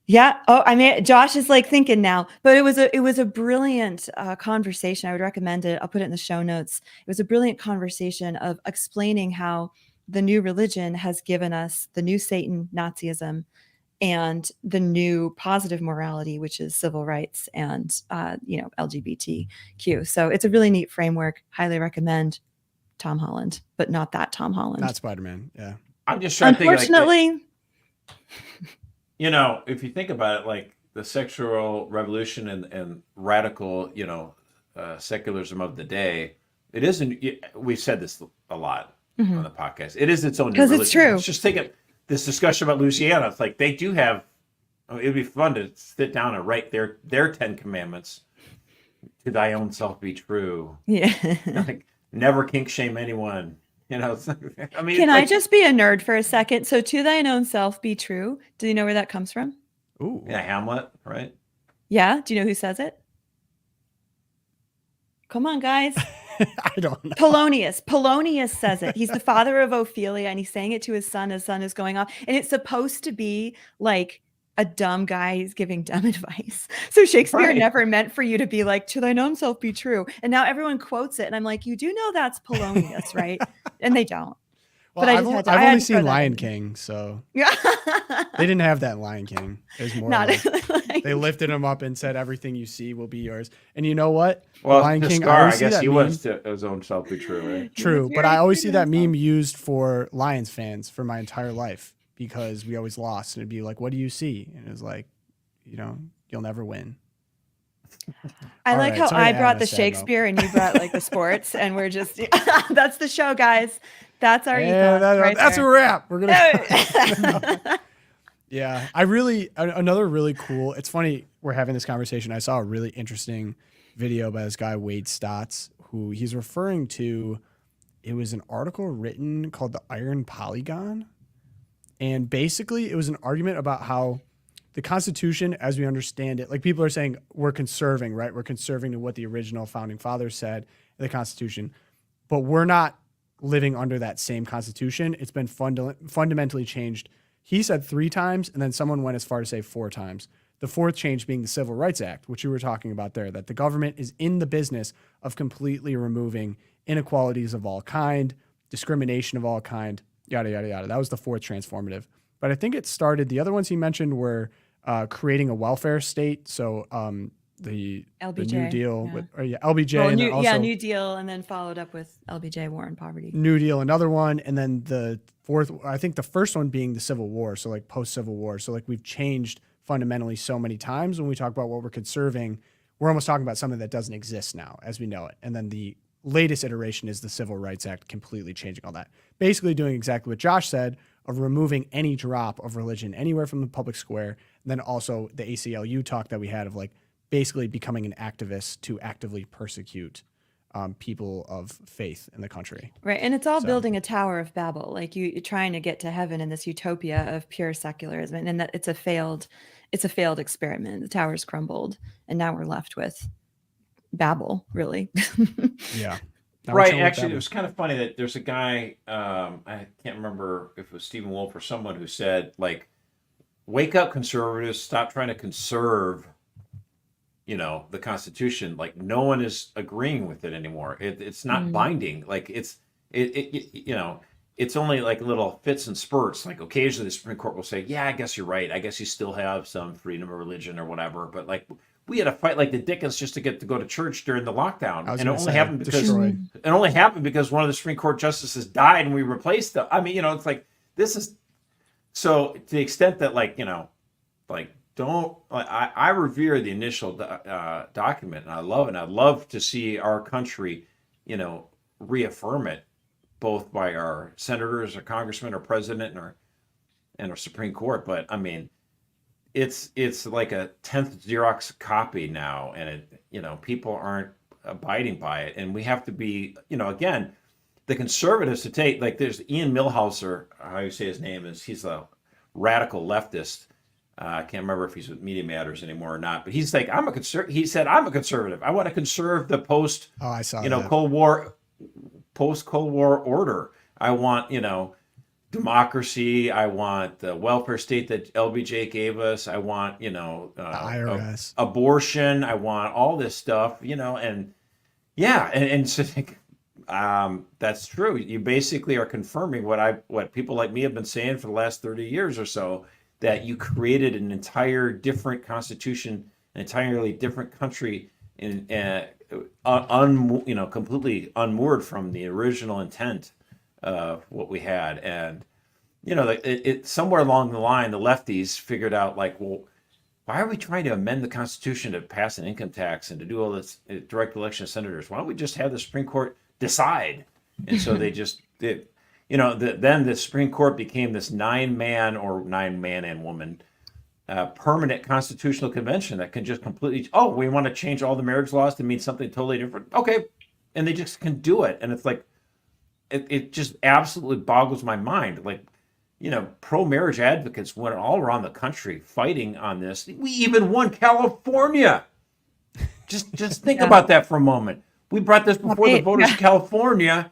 Yeah. Oh, I mean, Josh is like thinking now, but it was a brilliant conversation. I would recommend it. I'll put it in the show notes. It was a brilliant conversation of explaining how the new religion has given us the new Satan, Nazism, and the new positive morality, which is civil rights and, LGBTQ. So it's a really neat framework. Highly recommend Tom Holland, but not that Tom Holland. Not Spider-Man. Yeah. I'm just trying to think. Unfortunately, If you think about it, like the sexual revolution and radical, secularism of the day, it isn't. We've said this a lot on the podcast. It is its own new because religion. it's true. Let's just take it. This discussion about Louisiana, it's like they do have. It'd be fun to sit down and write their 10 commandments. To thy own self be true. Yeah. Like never kink shame anyone. I mean, Can I just be a nerd for a second? So, to thine own self be true. Do you know where that comes from? Ooh. Yeah, Hamlet, right? Yeah. Do you know who says it? Come on, guys. I don't know. Polonius says it. He's the father of Ophelia, and he's saying it to his son. His son is going off, and it's supposed to be like a dumb guy is giving dumb advice. So Shakespeare Right. never meant for you to be like, to thine own self be true. And now everyone quotes it, and I'm like, you do know that's Polonius, right? And they don't. Well, But I I've, just only, had to- I've I had only to throw seen that Lion in. King, so Yeah. they didn't have that in Lion King. It was more Not like they lifted him up and said, "Everything you see will be yours." And you know what? Well, Lion the King. Scar, I always see guess that he meme. was to his own self be true, right? True, was but very I always true see to that meme himself. used for Lions fans for my entire life because we always lost, and it'd be like, "What do you see?" And it was like, you'll never win. I All like right, how sorry to I add brought on the a sad note. Shakespeare and you brought like the sports, and we're just that's the show, guys. That's our And ethos right that's a there. wrap. We're gonna. Oh. Yeah, another really cool. It's funny we're having this conversation. I saw a really interesting video by this guy Wade Stotts, who he's referring to. It was an article written called "The Iron Polygon," and basically it was an argument about how the Constitution, as we understand it, like people are saying, we're conserving, right? We're conserving to what the original founding fathers said in the Constitution, but we're not living under that same Constitution. It's been fundamentally changed. He said 3 times, and then someone went as far to say 4 times. The 4th change being the Civil Rights Act, which you were talking about there, that the government is in the business of completely removing inequalities of all kind, discrimination of all kind, yada, yada, yada. That was the 4th transformative. But I think it started, the other ones he mentioned were creating a welfare state. So the LBJ, New Deal, yeah. with, LBJ, Well, and then also New Deal, and then followed up with LBJ, War on Poverty. New Deal, another one, and then the 4th, I think the first one being the Civil War, so like post-Civil War. So like we've changed fundamentally so many times when we talk about what we're conserving, we're almost talking about something that doesn't exist now as we know it. And then the latest iteration is the Civil Rights Act, completely changing all that. Basically doing exactly what Josh said, of removing any drop of religion anywhere from the public square. And then also the ACLU talk that we had of like basically becoming an activist to actively persecute people of faith in the country. Right. And it's all So- building a Tower of Babel, like you're trying to get to heaven in this utopia of pure secularism. And that it's a failed experiment. The tower's crumbled, and now we're left with Babel, really. Yeah. Now we're Right. chilling with Actually, Babel. it was kind of funny that there's a guy, I can't remember if it was Stephen Wolfe or someone who said, like, wake up, conservatives, stop trying to conserve, the Constitution. Like, no one is agreeing with it anymore. It's not binding. Like, it's only like little fits and spurts. Like, occasionally the Supreme Court will say, yeah, I guess you're right. I guess you still have some freedom of religion or whatever. But, like, we had to fight like the Dickens just to get to go to church during the lockdown. I was And it gonna only say, happened because destroyed. it only happened because one of the Supreme Court justices died and we replaced them. I mean, it's like, this is so to the extent that like don't. I revere the initial document, and I love it. And I'd love to see our country, reaffirm it, both by our senators, or congressmen, or president, and our Supreme Court. But I mean, it's like a 10th Xerox copy now, and people aren't abiding by it, and we have to be, again, the conservatives to take, like, there's Ian Millhauser, how you say his name is, he's a radical leftist. I can't remember if he's with Media Matters anymore or not, but he's like, he said, I'm a conservative. I want to conserve the post, I saw Cold War order. I want, democracy. I want the welfare state that LBJ gave us. I want, IRS. Abortion. I want all this stuff, and yeah. And so that's true. You basically are confirming what people like me have been saying for the last 30 years or so, that you created an entire different constitution, an entirely different country, completely unmoored from the original intent of what we had. And somewhere along the line, the lefties figured out, like, well, why are we trying to amend the Constitution to pass an income tax and to do all this direct election of senators? Why don't we just have the Supreme Court decide? And so they just did. Then the Supreme Court became this 9-man and woman permanent constitutional convention that can just completely, we want to change all the marriage laws to mean something totally different. Okay. And they just can do it. And it's like, it just absolutely boggles my mind. Like, pro-marriage advocates went all around the country fighting on this. We even won California. Just think about that for a moment. We brought this before the voters of California,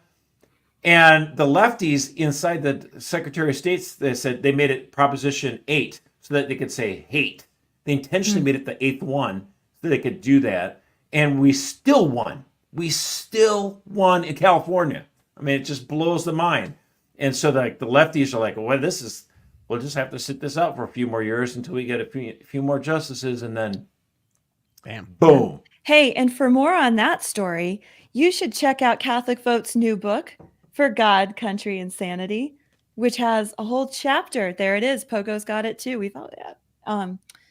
and the lefties inside the Secretary of State, they said they made it Proposition 8 so that they could say hate. They intentionally made it the 8th one so they could do that, and we still won. We still won in California. I mean, it just blows the mind. And so the lefties are like, well, we'll just have to sit this out for a few more years until we get a few more justices, and then bam, boom. Hey, and for more on that story, you should check out Catholic Vote's new book, For God, Country, and Sanity, which has a whole chapter. There it is. Pogo's got it too. We found that.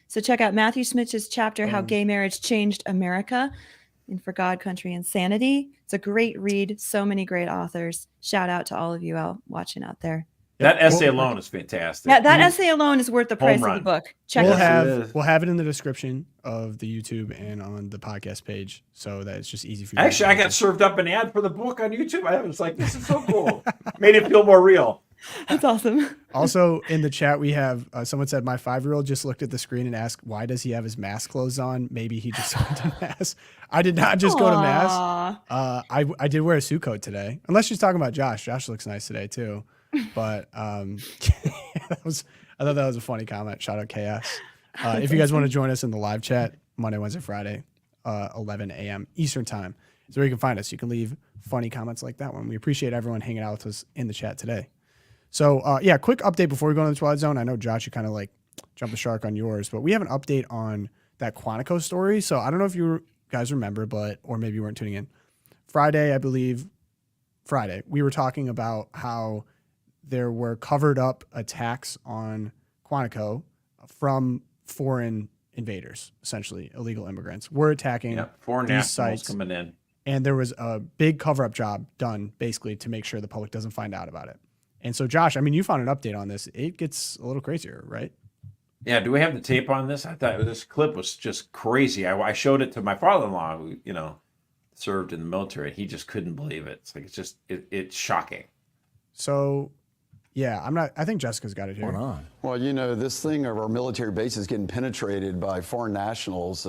So check out Matthew Smitch's chapter, How Gay Marriage Changed America, and For God, Country, and Sanity. It's a great read. So many great authors. Shout out to all of you watching out there. That essay alone is fantastic. Yeah, that essay alone is worth the price of the book. Check it out. We'll have it in the description of the YouTube and on the podcast page, so that it's just easy for you. Actually, I got served up an ad for the book on YouTube. I was like, this is so cool. Made it feel more real. That's awesome. Also, in the chat, we have someone said, my 5-year-old just looked at the screen and asked, why does he have his mask clothes on? Maybe he just went to mass. I did not just go to mass. I did wear a suit coat today. Unless she's talking about Josh. Josh looks nice today, too. But I thought that was a funny comment. Shout out KS. If you guys want to join us in the live chat, Monday, Wednesday, Friday, 11 a.m. Eastern time is where you can find us. You can leave funny comments like that one. We appreciate everyone hanging out with us in the chat today. So, quick update before we go into the Twilight Zone. I know, Josh, you kind of like jumped the shark on yours, but we have an update on that Quantico story. So I don't know if you guys remember, or maybe you weren't tuning in. Friday, we were talking about how there were covered up attacks on Quantico from foreign invaders, essentially illegal immigrants. We're attacking foreign these nationals sites coming in. And there was a big cover-up job done basically to make sure the public doesn't find out about it. And so, Josh, I mean, you found an update on this. It gets a little crazier, right? Yeah. Do we have the tape on this? I thought this clip was just crazy. I showed it to my father-in-law, who, served in the military. He just couldn't believe it. It's like, it's shocking. So, yeah, I think Jessica's got it here. What's going on? Well, this thing of our military bases getting penetrated by foreign nationals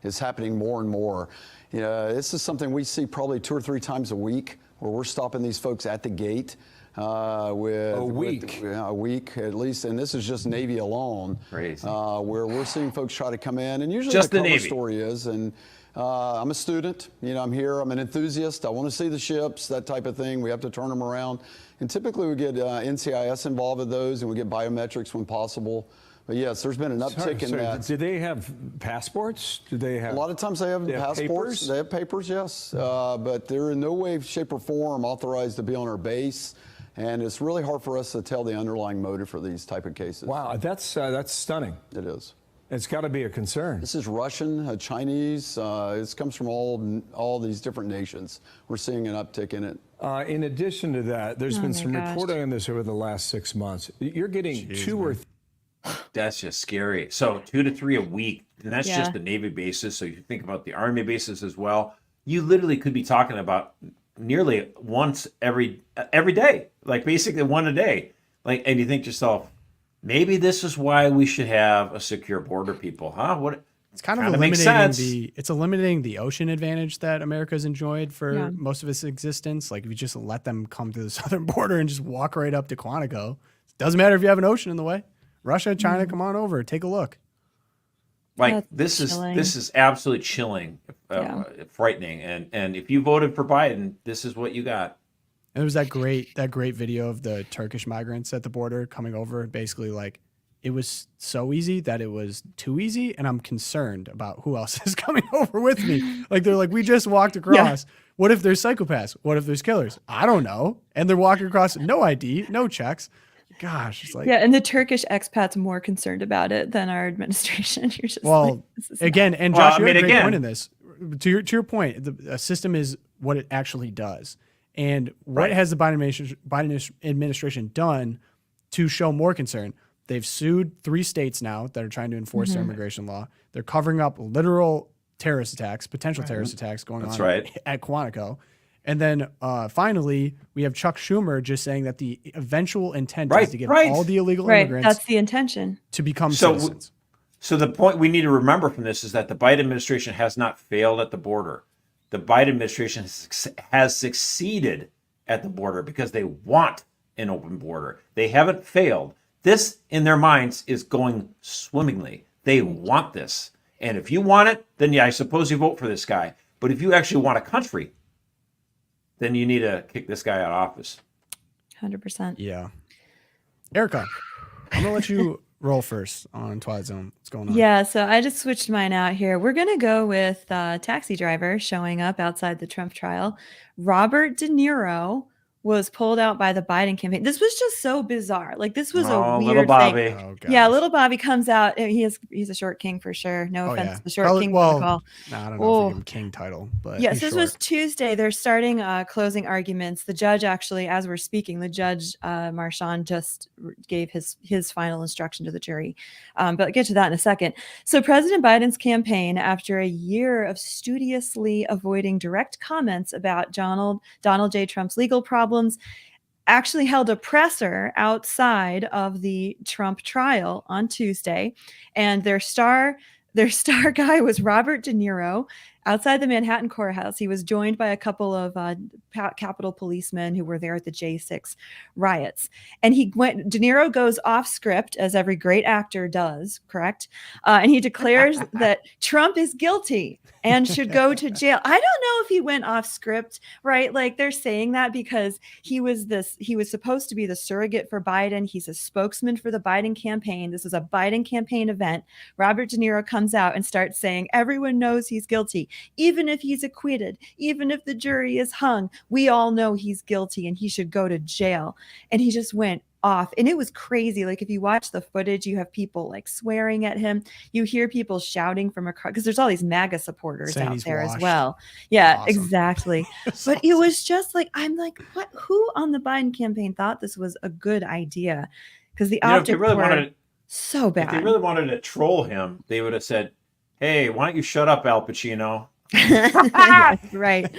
is happening more and more. This is something we see probably 2 or 3 times a week, where we're stopping these folks at the gate. With a week at least, and this is just Navy alone. Crazy. Where we're seeing folks try to come in, and usually just the Navy story is, and I'm a student. I'm here. I'm an enthusiast. I want to see the ships, that type of thing. We have to turn them around, and typically we get NCIS involved with those, and we get biometrics when possible. But yes, there's been an uptick in that. Do they have passports? Do they have? A lot of times they have passports. Papers? They have papers, yes, but they're in no way, shape, or form authorized to be on our base. And it's really hard for us to tell the underlying motive for these type of cases. Wow, that's stunning. It is. It's got to be a concern. This is Russian, Chinese. It comes from all these different nations. We're seeing an uptick in it. In addition to that, there's Oh been my some gosh. reporting on this over the last 6 months. You're getting two or That's just scary. So 2 to 3 a week, and that's Yeah. just the Navy bases. So you think about the Army bases as well. You literally could be talking about nearly once every day, like basically one a day. Like, and you think to yourself, maybe this is why we should have a secure border, people, huh? What? It's kind of Kinda makes eliminating eliminating the ocean advantage that America's enjoyed for Yeah. most of its existence. Like if you just let them come to the southern border and just walk right up to Quantico, it doesn't matter if you have an ocean in the way. Russia, China, come on over, take a look. Like That's this chilling. is absolutely chilling, frightening. And if you voted for Biden, this is what you got. And there was that great video of the Turkish migrants at the border coming over. Basically, like it was so easy that it was too easy, and I'm concerned about who else is coming over with me. Like they're like, we just walked across. What if there's psychopaths? What if there's killers? I don't know. And they're walking across, no ID, no checks. Gosh, it's like Yeah, and the Turkish expats more concerned about it than our administration. You're just like, well, this is again, and Well, Josh, I you had a mean, great again- point in this. To your point, the system is what it actually does. And what Right. has the Biden administration done to show more concern? They've sued 3 states now that are trying to enforce their immigration law. They're covering up literal terrorist attacks, potential terrorist attacks going That's on right. at Quantico. And then finally, we have Chuck Schumer just saying that the eventual intent Right, is to get right. all the illegal right. immigrants That's the intention. to become So- citizens. So the point we need to remember from this is that the Biden administration has not failed at the border. The Biden administration has succeeded at the border because they want an open border. They haven't failed. This, in their minds, is going swimmingly. They want this. And if you want it, then yeah, I suppose you vote for this guy. But if you actually want a country, then you need to kick this guy out of office. 100%. Yeah. Erica, I'm going to let you roll first on Twilight Zone. What's going on? Yeah, so I just switched mine out here. We're going to go with taxi driver showing up outside the Trump trial. Robert De Niro was pulled out by the Biden campaign. This was just so bizarre. Like this was a weird little Bobby. thing. Oh, Yeah, gosh. little Bobby comes out. He's a short king for sure. No Oh, offense yeah. to the short Probably- king well, protocol. I don't know if Oh. we give him king title, but Yes, he's this was short. Tuesday. They're starting closing arguments. The judge actually, as we're speaking, the judge Marchand just gave his final instruction to the jury. But I'll get to that in a second. So President Biden's campaign, after a year of studiously avoiding direct comments about Donald J. Trump's legal problems, actually held a presser outside of the Trump trial on Tuesday, and their star guy was Robert De Niro outside the Manhattan courthouse. He was joined by a couple of Capitol policemen who were there at the J6 riots. And De Niro goes off script, as every great actor does, correct? And he declares that Trump is guilty and should go to jail. I don't know if he went off script, right? Like they're saying that because he was supposed to be the surrogate for Biden. He's a spokesman for the Biden campaign. This is a Biden campaign event. Robert De Niro comes out and starts saying, everyone knows he's guilty. Even if he's acquitted, even if the jury is hung, we all know he's guilty and he should go to jail. And he just went off. And it was crazy. Like if you watch the footage, you have people like swearing at him. You hear people shouting from across, because there's all these MAGA supporters Saying out he's there as washed. well. Yeah, Awesome. exactly. But it was just like, I'm like, what? Who on the Biden campaign thought this was a good idea? Because the You know, if optics they really were wanted, so if they bad. really wanted to troll him, they would have said, "Hey, why don't you shut up, Al Pacino?" Yes, right.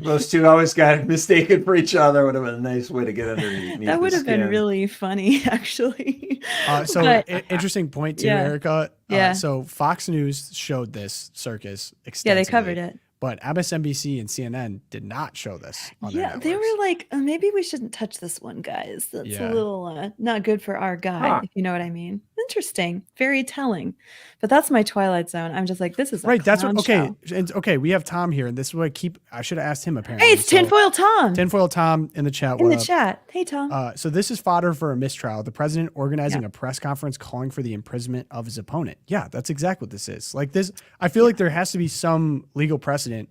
Those two always got mistaken for each other. Would have been a nice way to get underneath. That would the have been skin. really funny, actually. So But- interesting point too, Yeah. Erica. Yeah. So Fox News showed this circus Yeah, extensively. they covered it. But MSNBC and CNN did not show this on their Yeah, they networks. were like, maybe we shouldn't touch this one, guys. That's Yeah. a little not good for our guy, Huh. if you know what I mean. Interesting, very telling. But that's my Twilight Zone. I'm just like, this is a Right, that's what. clown Okay, show. and okay. We have Tom here, and this is what I should have asked him. Apparently, Hey, it's So, Tinfoil Tom Tinfoil Tom in the chat. in what the up? chat. Hey, Tom. So this is fodder for a mistrial. The president organizing a press conference calling for the imprisonment of his opponent. Yeah, that's exactly what this is. Like this, I feel like there has to be some legal precedent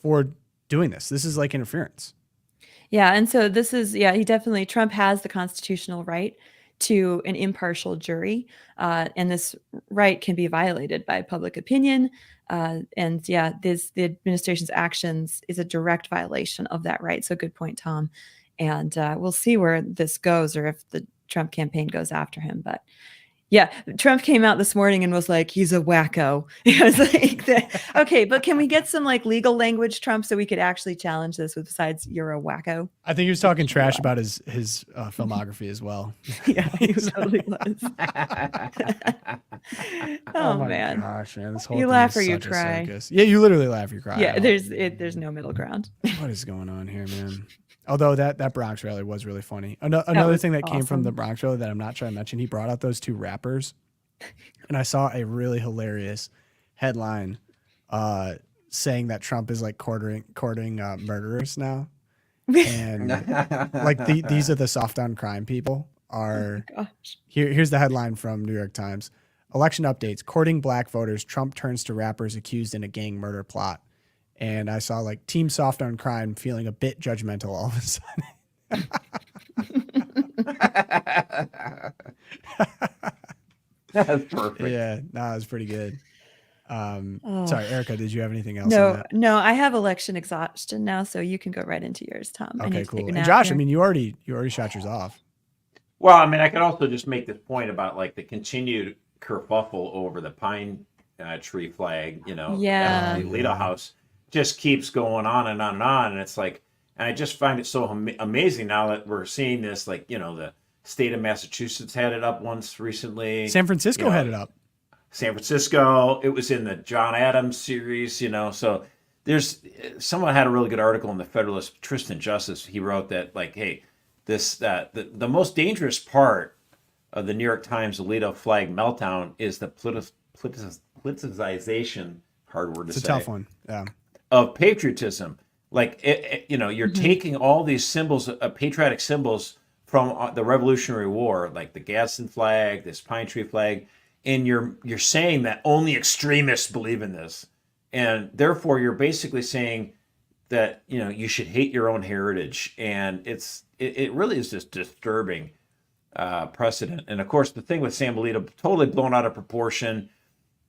for doing this. This is like interference. Yeah, and so this is, he definitely, Trump has the constitutional right to an impartial jury. And this right can be violated by public opinion. And yeah, the administration's actions is a direct violation of that right. So good point, Tom. And we'll see where this goes, or if the Trump campaign goes after him. But yeah, Trump came out this morning and was like, he's a wacko. It was like, okay, but can we get some like legal language, Trump, so we could actually challenge this besides you're a wacko? I think he was talking trash about his filmography as well. Yeah, he totally was. Oh my man. gosh, man, this whole You thing laugh is or you such a cry. circus. Yeah, you literally laugh, you cry. Yeah, there's no middle ground. What is going on here, man? Although that Bronx rally was really funny. Another was thing that came from awesome. the Bronx rally that I'm not sure I mentioned, he brought out those two rappers, and I saw a really hilarious headline saying that Trump is like courting murderers now, and like these are the soft on crime people. Are Gosh. here's the headline from New York Times: Election updates, courting black voters, Trump turns to rappers accused in a gang murder plot. And I saw like Team Soft on Crime feeling a bit judgmental all of a sudden. That's perfect. Yeah, no, it was pretty good. Sorry, Erica, did you have anything else? on No, that? no, I have election exhaustion now, so you can go right into yours, Tom. I need Okay, to take cool. a And nap Josh, here. I mean, you already shot yours off. Well, I mean, I could also just make this point about like the continued kerfuffle over the pine tree flag, Yeah. at the Alito House just keeps going on and on and on. And it's like, and I just find it so amazing now that we're seeing this, like, the state of Massachusetts had it up once recently. San Francisco had it up. San Francisco, it was in the John Adams series, so someone had a really good article in the Federalist, Tristan Justice. He wrote that, like, hey, this the most dangerous part of the New York Times Alito flag meltdown is the politicization, hard word to It's a say, tough one. Yeah. of patriotism. Like, you're taking all these symbols, patriotic symbols from the Revolutionary War, like the Gadsden flag, this pine tree flag, and you're saying that only extremists believe in this, and therefore you're basically saying that you should hate your own heritage, and it really is just disturbing precedent. And of course, the thing with Sam Alito, totally blown out of proportion.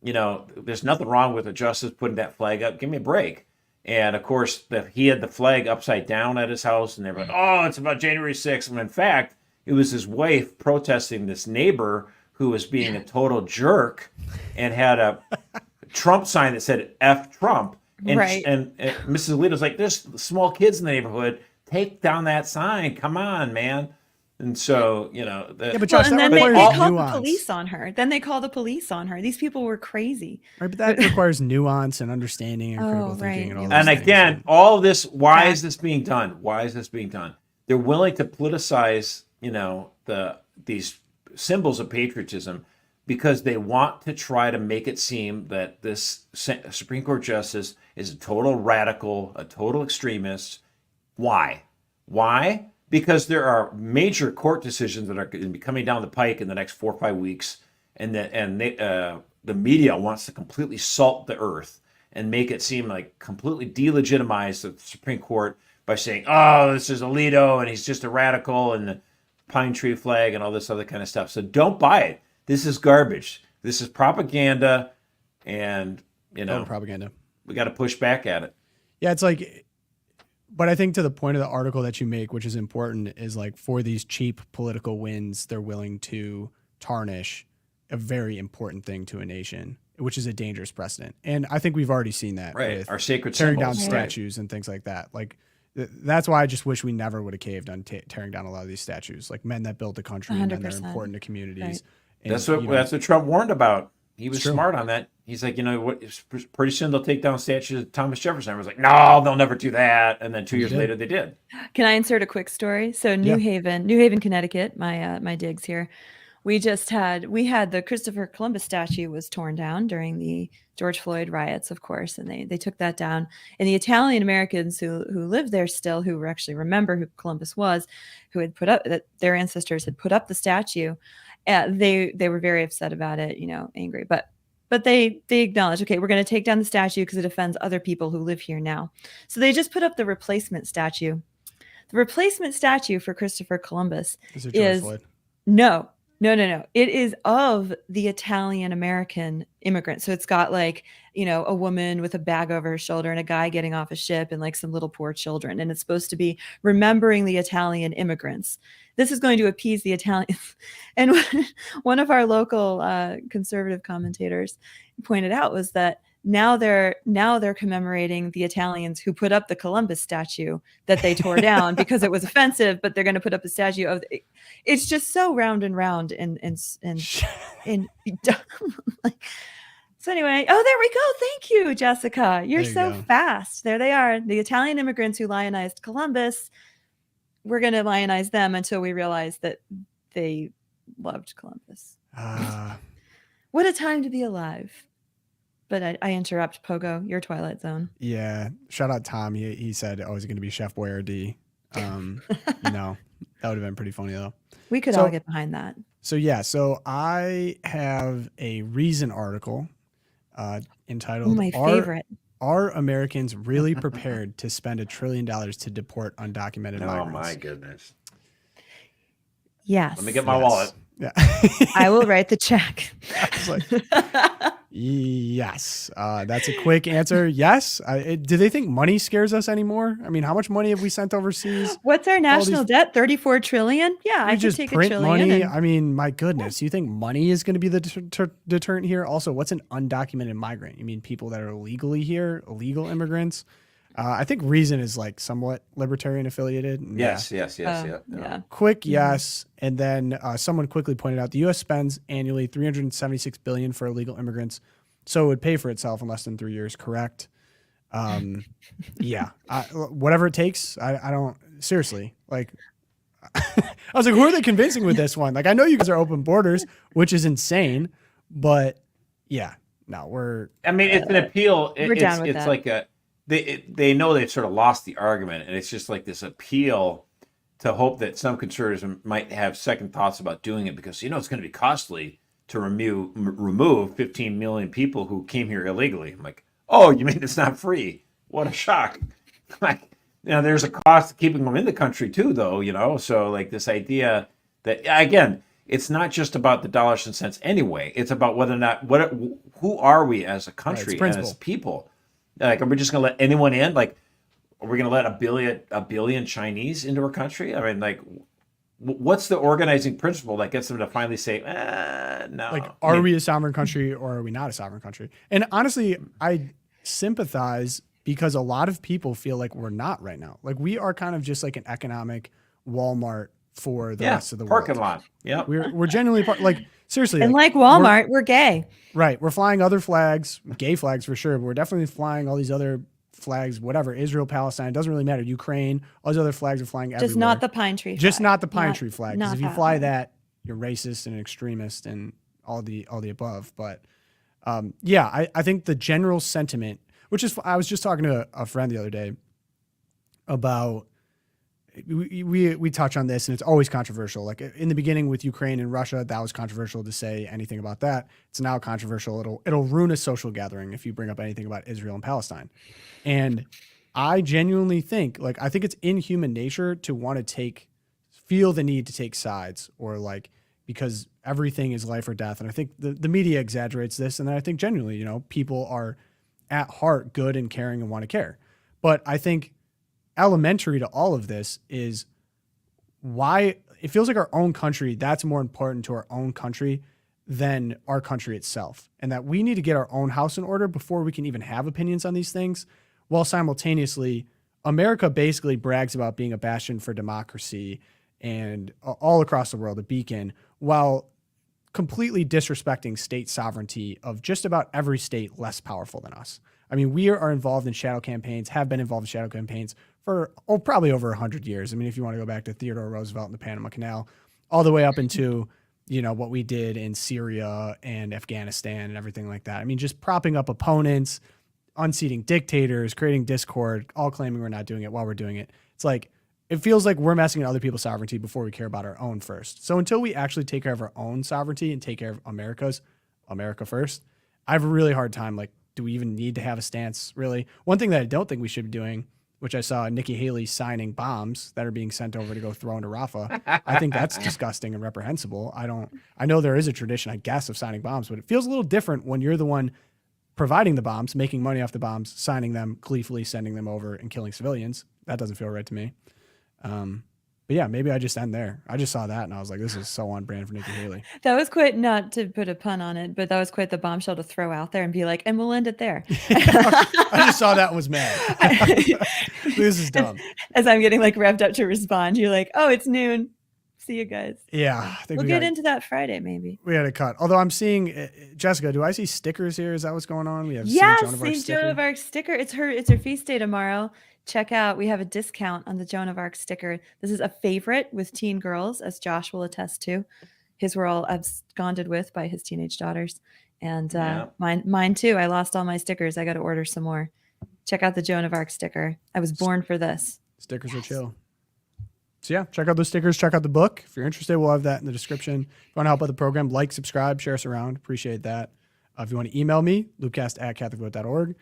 There's nothing wrong with a justice putting that flag up. Give me a break. And of course, he had the flag upside down at his house, and they were like, "Oh, it's about January 6th." And in fact, it was his wife protesting this neighbor who was being a total jerk and had a Trump sign that said "F Trump." And, Right. and Mrs. Alito's like, "There's small kids in the neighborhood. Take down that sign. Come on, man." And so, Yeah, but Well, Josh, and that then they requires called nuance. the police on her. Then they called the police on her. These people were crazy. Right, but that requires nuance and understanding and critical Oh, thinking right, and all yeah. those And things. again, all of this, why is this being done? Why is this being done? They're willing to politicize, these symbols of patriotism because they want to try to make it seem that this Supreme Court justice is a total radical, a total extremist. Why? Why? Because there are major court decisions that are going to be coming down the pike in the next 4 or 5 weeks, and the media wants to completely salt the earth and make it seem like completely delegitimize the Supreme Court by saying, "Oh, this is Alito and he's just a radical," and the pine tree flag and all this other kind of stuff. So don't buy it. This is garbage. This is propaganda, and Total propaganda. we got to push back at it. Yeah, it's like, but I think to the point of the article that you make, which is important, is like for these cheap political wins, they're willing to tarnish a very important thing to a nation, which is a dangerous precedent. And I think we've already seen that Right. with Our sacred tearing down symbols. Right. statues and things like that. Like that's why I just wish we never would have caved on tearing down a lot of these statues, like men that built the country, men that are 100%. important to communities. Right. And, That's what you know, that's what Trump warned about. He was It's true. smart on that. He's like, what? Pretty soon they'll take down statues of Thomas Jefferson. I was like, no, they'll never do that. And then 2 years did. later, they did. Can I insert a quick story? So New Haven, Connecticut, my digs here. We had the Christopher Columbus statue was torn down during the George Floyd riots, of course, and they took that down. And the Italian Americans who live there still, who actually remember who Columbus was, who had put up that their ancestors had put up the statue, they were very upset about it, angry, but they acknowledge, okay, we're going to take down the statue because it offends other people who live here now. So they just put up the replacement statue. The replacement statue for Christopher Columbus is it George is Floyd? no, No. It is of the Italian American immigrants. So it's got like, a woman with a bag over her shoulder and a guy getting off a ship and like some little poor children. And it's supposed to be remembering the Italian immigrants. This is going to appease the Italians. And one of our local conservative commentators pointed out was that now they're commemorating the Italians who put up the Columbus statue that they tore down because it was offensive, but they're going to put up a statue of it's just so round and round and like, so anyway, oh, there we go. Thank you, Jessica. You're so fast. There they are. The Italian immigrants who lionized Columbus. We're going to lionize them until we realize that they loved Columbus. What a time to be alive. But I interrupt, Pogo, your Twilight Zone. Yeah. Shout out Tom. He said, oh, is it going to be Chef Boyardee? That would have been pretty funny, though. We could all get behind that. So I have a Reason article entitled, my favorite. Are Americans really prepared to spend $1 trillion to deport undocumented migrants? Oh, my goodness. Yes. Let me get my wallet. Yeah. I will write the check. Yes. That's a quick answer. Yes. Do they think money scares us anymore? I mean, how much money have we sent overseas? What's our national debt? 34 trillion? Yeah, I just could take print $1 trillion. money. I mean, my goodness. You think money is going to be the deterrent here? Also, what's an undocumented migrant? You mean people that are illegally here, illegal immigrants? I think Reason is like somewhat libertarian affiliated. Yes. Yeah. Quick yes, and then someone quickly pointed out the U.S. spends annually $376 billion for illegal immigrants, so it would pay for itself in less than 3 years. Correct? Yeah. Whatever it takes. I don't seriously like. I was like, who are they convincing with this one? Like, I know you guys are open borders, which is insane, but yeah, no, we're. I mean, it's an appeal. We're down with it's that. like a. They know they've sort of lost the argument, and it's just like this appeal to hope that some conservatives might have second thoughts about doing it because it's going to be costly to remove 15 million people who came here illegally. I'm like, oh, you mean it's not free? What a shock! Like, there's a cost to keeping them in the country too, though. So like this idea that again, it's not just about the dollars and cents anyway. It's about whether or not who are we as a country and as people. Like, are we just going to let anyone in? Like, are we going to let a billion Chinese into our country? I mean, like, what's the organizing principle that gets them to finally say, no? Like, are we a sovereign country or are we not a sovereign country? And honestly, I sympathize because a lot of people feel like we're not right now. Like, we are kind of just like an economic Walmart for the rest of the world. Parking lot. Yeah. We're genuinely like, seriously. And like Walmart, we're gay. Right. We're flying other flags, gay flags for sure. But we're definitely flying all these other flags, whatever, Israel, Palestine, it doesn't really matter. Ukraine, all these other flags are flying everywhere. Just not the pine tree flag. Just not the pine tree flag. Because if you fly one. that, you're racist and an extremist and all the above. But yeah, I think the general sentiment, which is, I was just talking to a friend the other day about, we touch on this and it's always controversial. Like in the beginning with Ukraine and Russia, that was controversial to say anything about that. It's now controversial. It'll ruin a social gathering if you bring up anything about Israel and Palestine. And I genuinely think, like, I think it's in human nature to want to feel the need to take sides, or like, because everything is life or death. And I think the media exaggerates this. And then I think genuinely, people are at heart good and caring and want to care. But I think elementary to all of this is why it feels like our own country, that's more important to our own country than our country itself. And that we need to get our own house in order before we can even have opinions on these things. While simultaneously, America basically brags about being a bastion for democracy and all across the world, a beacon, while completely disrespecting state sovereignty of just about every state less powerful than us. I mean, we are involved in shadow campaigns, have been involved in shadow campaigns for probably over 100 years. I mean, if you want to go back to Theodore Roosevelt and the Panama Canal, all the way up into, what we did in Syria and Afghanistan and everything like that. I mean, just propping up opponents, unseating dictators, creating discord, all claiming we're not doing it while we're doing it. It's like, it feels like we're messing with other people's sovereignty before we care about our own first. So until we actually take care of our own sovereignty and take care of America first, I have a really hard time. Like, do we even need to have a stance, really? One thing that I don't think we should be doing, which I saw Nikki Haley signing bombs that are being sent over to go throw into Rafah. I think that's disgusting and reprehensible. I know there is a tradition, I guess, of signing bombs, but it feels a little different when you're the one providing the bombs, making money off the bombs, signing them, gleefully sending them over and killing civilians. That doesn't feel right to me. But yeah, maybe I just end there. I just saw that and I was like, this is so on brand for Nikki Haley. That was quite, not to put a pun on it, but that was quite the bombshell to throw out there and be like, and we'll end it there. I just saw that and was mad. This is dumb. As I'm getting like revved up to respond, you're like, oh, it's noon. See you guys. Yeah. I think We'll get into that Friday, maybe. We had a cut. Although I'm seeing, Jessica, do I see stickers here? Is that what's going on? We have Yes, St. Joan of Arc St. sticker. Joan of Arc sticker. It's her feast day tomorrow. Check out, we have a discount on the Joan of Arc sticker. This is a favorite with teen girls, as Josh will attest to. His were all absconded with by his teenage daughters. And mine too. I lost all my stickers. I got to order some more. Check out the Joan of Arc sticker. I was born for this. Stickers are chill. So yeah, check out those stickers. Check out the book. If you're interested, we'll have that in the description. If you want to help out the program, like, subscribe, share us around. Appreciate that. If you want to email me, lukecast@catholicvote.org.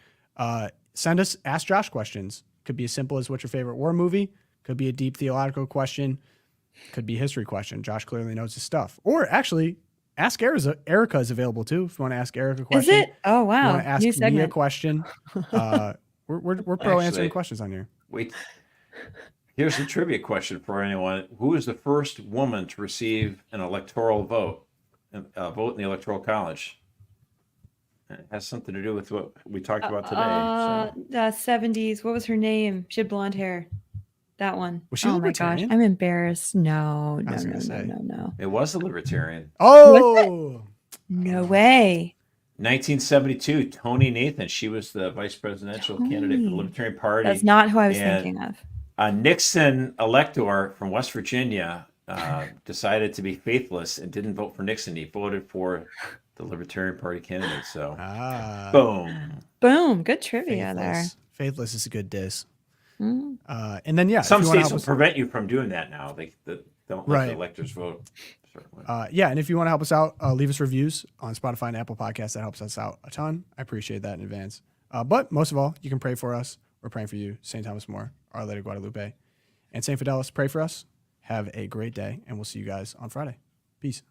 Send us Ask Josh questions. Could be as simple as what's your favorite war movie. Could be a deep theological question. Could be a history question. Josh clearly knows his stuff. Or actually, Ask Erica. Erica is available too. If you want to ask Erica a question. Is it? Oh, If you wow. want to ask New me a segment. question. We're pro answering questions on here. Wait, here's a trivia question for anyone. Who is the first woman to receive an electoral vote, vote in the Electoral College? It has something to do with what we talked about today. The 70s. What was her name? She had blonde hair. That one. Was she Oh my gosh. libertarian? I'm embarrassed. No. I was gonna say. No. It was a Libertarian. Oh, No way. 1972, Tony Nathan. She was the vice presidential candidate for the Libertarian Party. That's not who I was And thinking of. a Nixon elector from West Virginia decided to be faithless and didn't vote for Nixon. He voted for the Libertarian Party candidate. So, boom. Boom. Good trivia there. Faithless is a good diss. Mm. And then, yeah. Some if you wanna states help will us- prevent you from doing that now. They don't let Right. the electors vote. Certainly. Yeah, and if you want to help us out, leave us reviews on Spotify and Apple Podcasts. That helps us out a ton. I appreciate that in advance. But most of all, you can pray for us. We're praying for you, St. Thomas More, Our Lady of Guadalupe, and St. Fidelis. Pray for us. Have a great day, and we'll see you guys on Friday. Peace.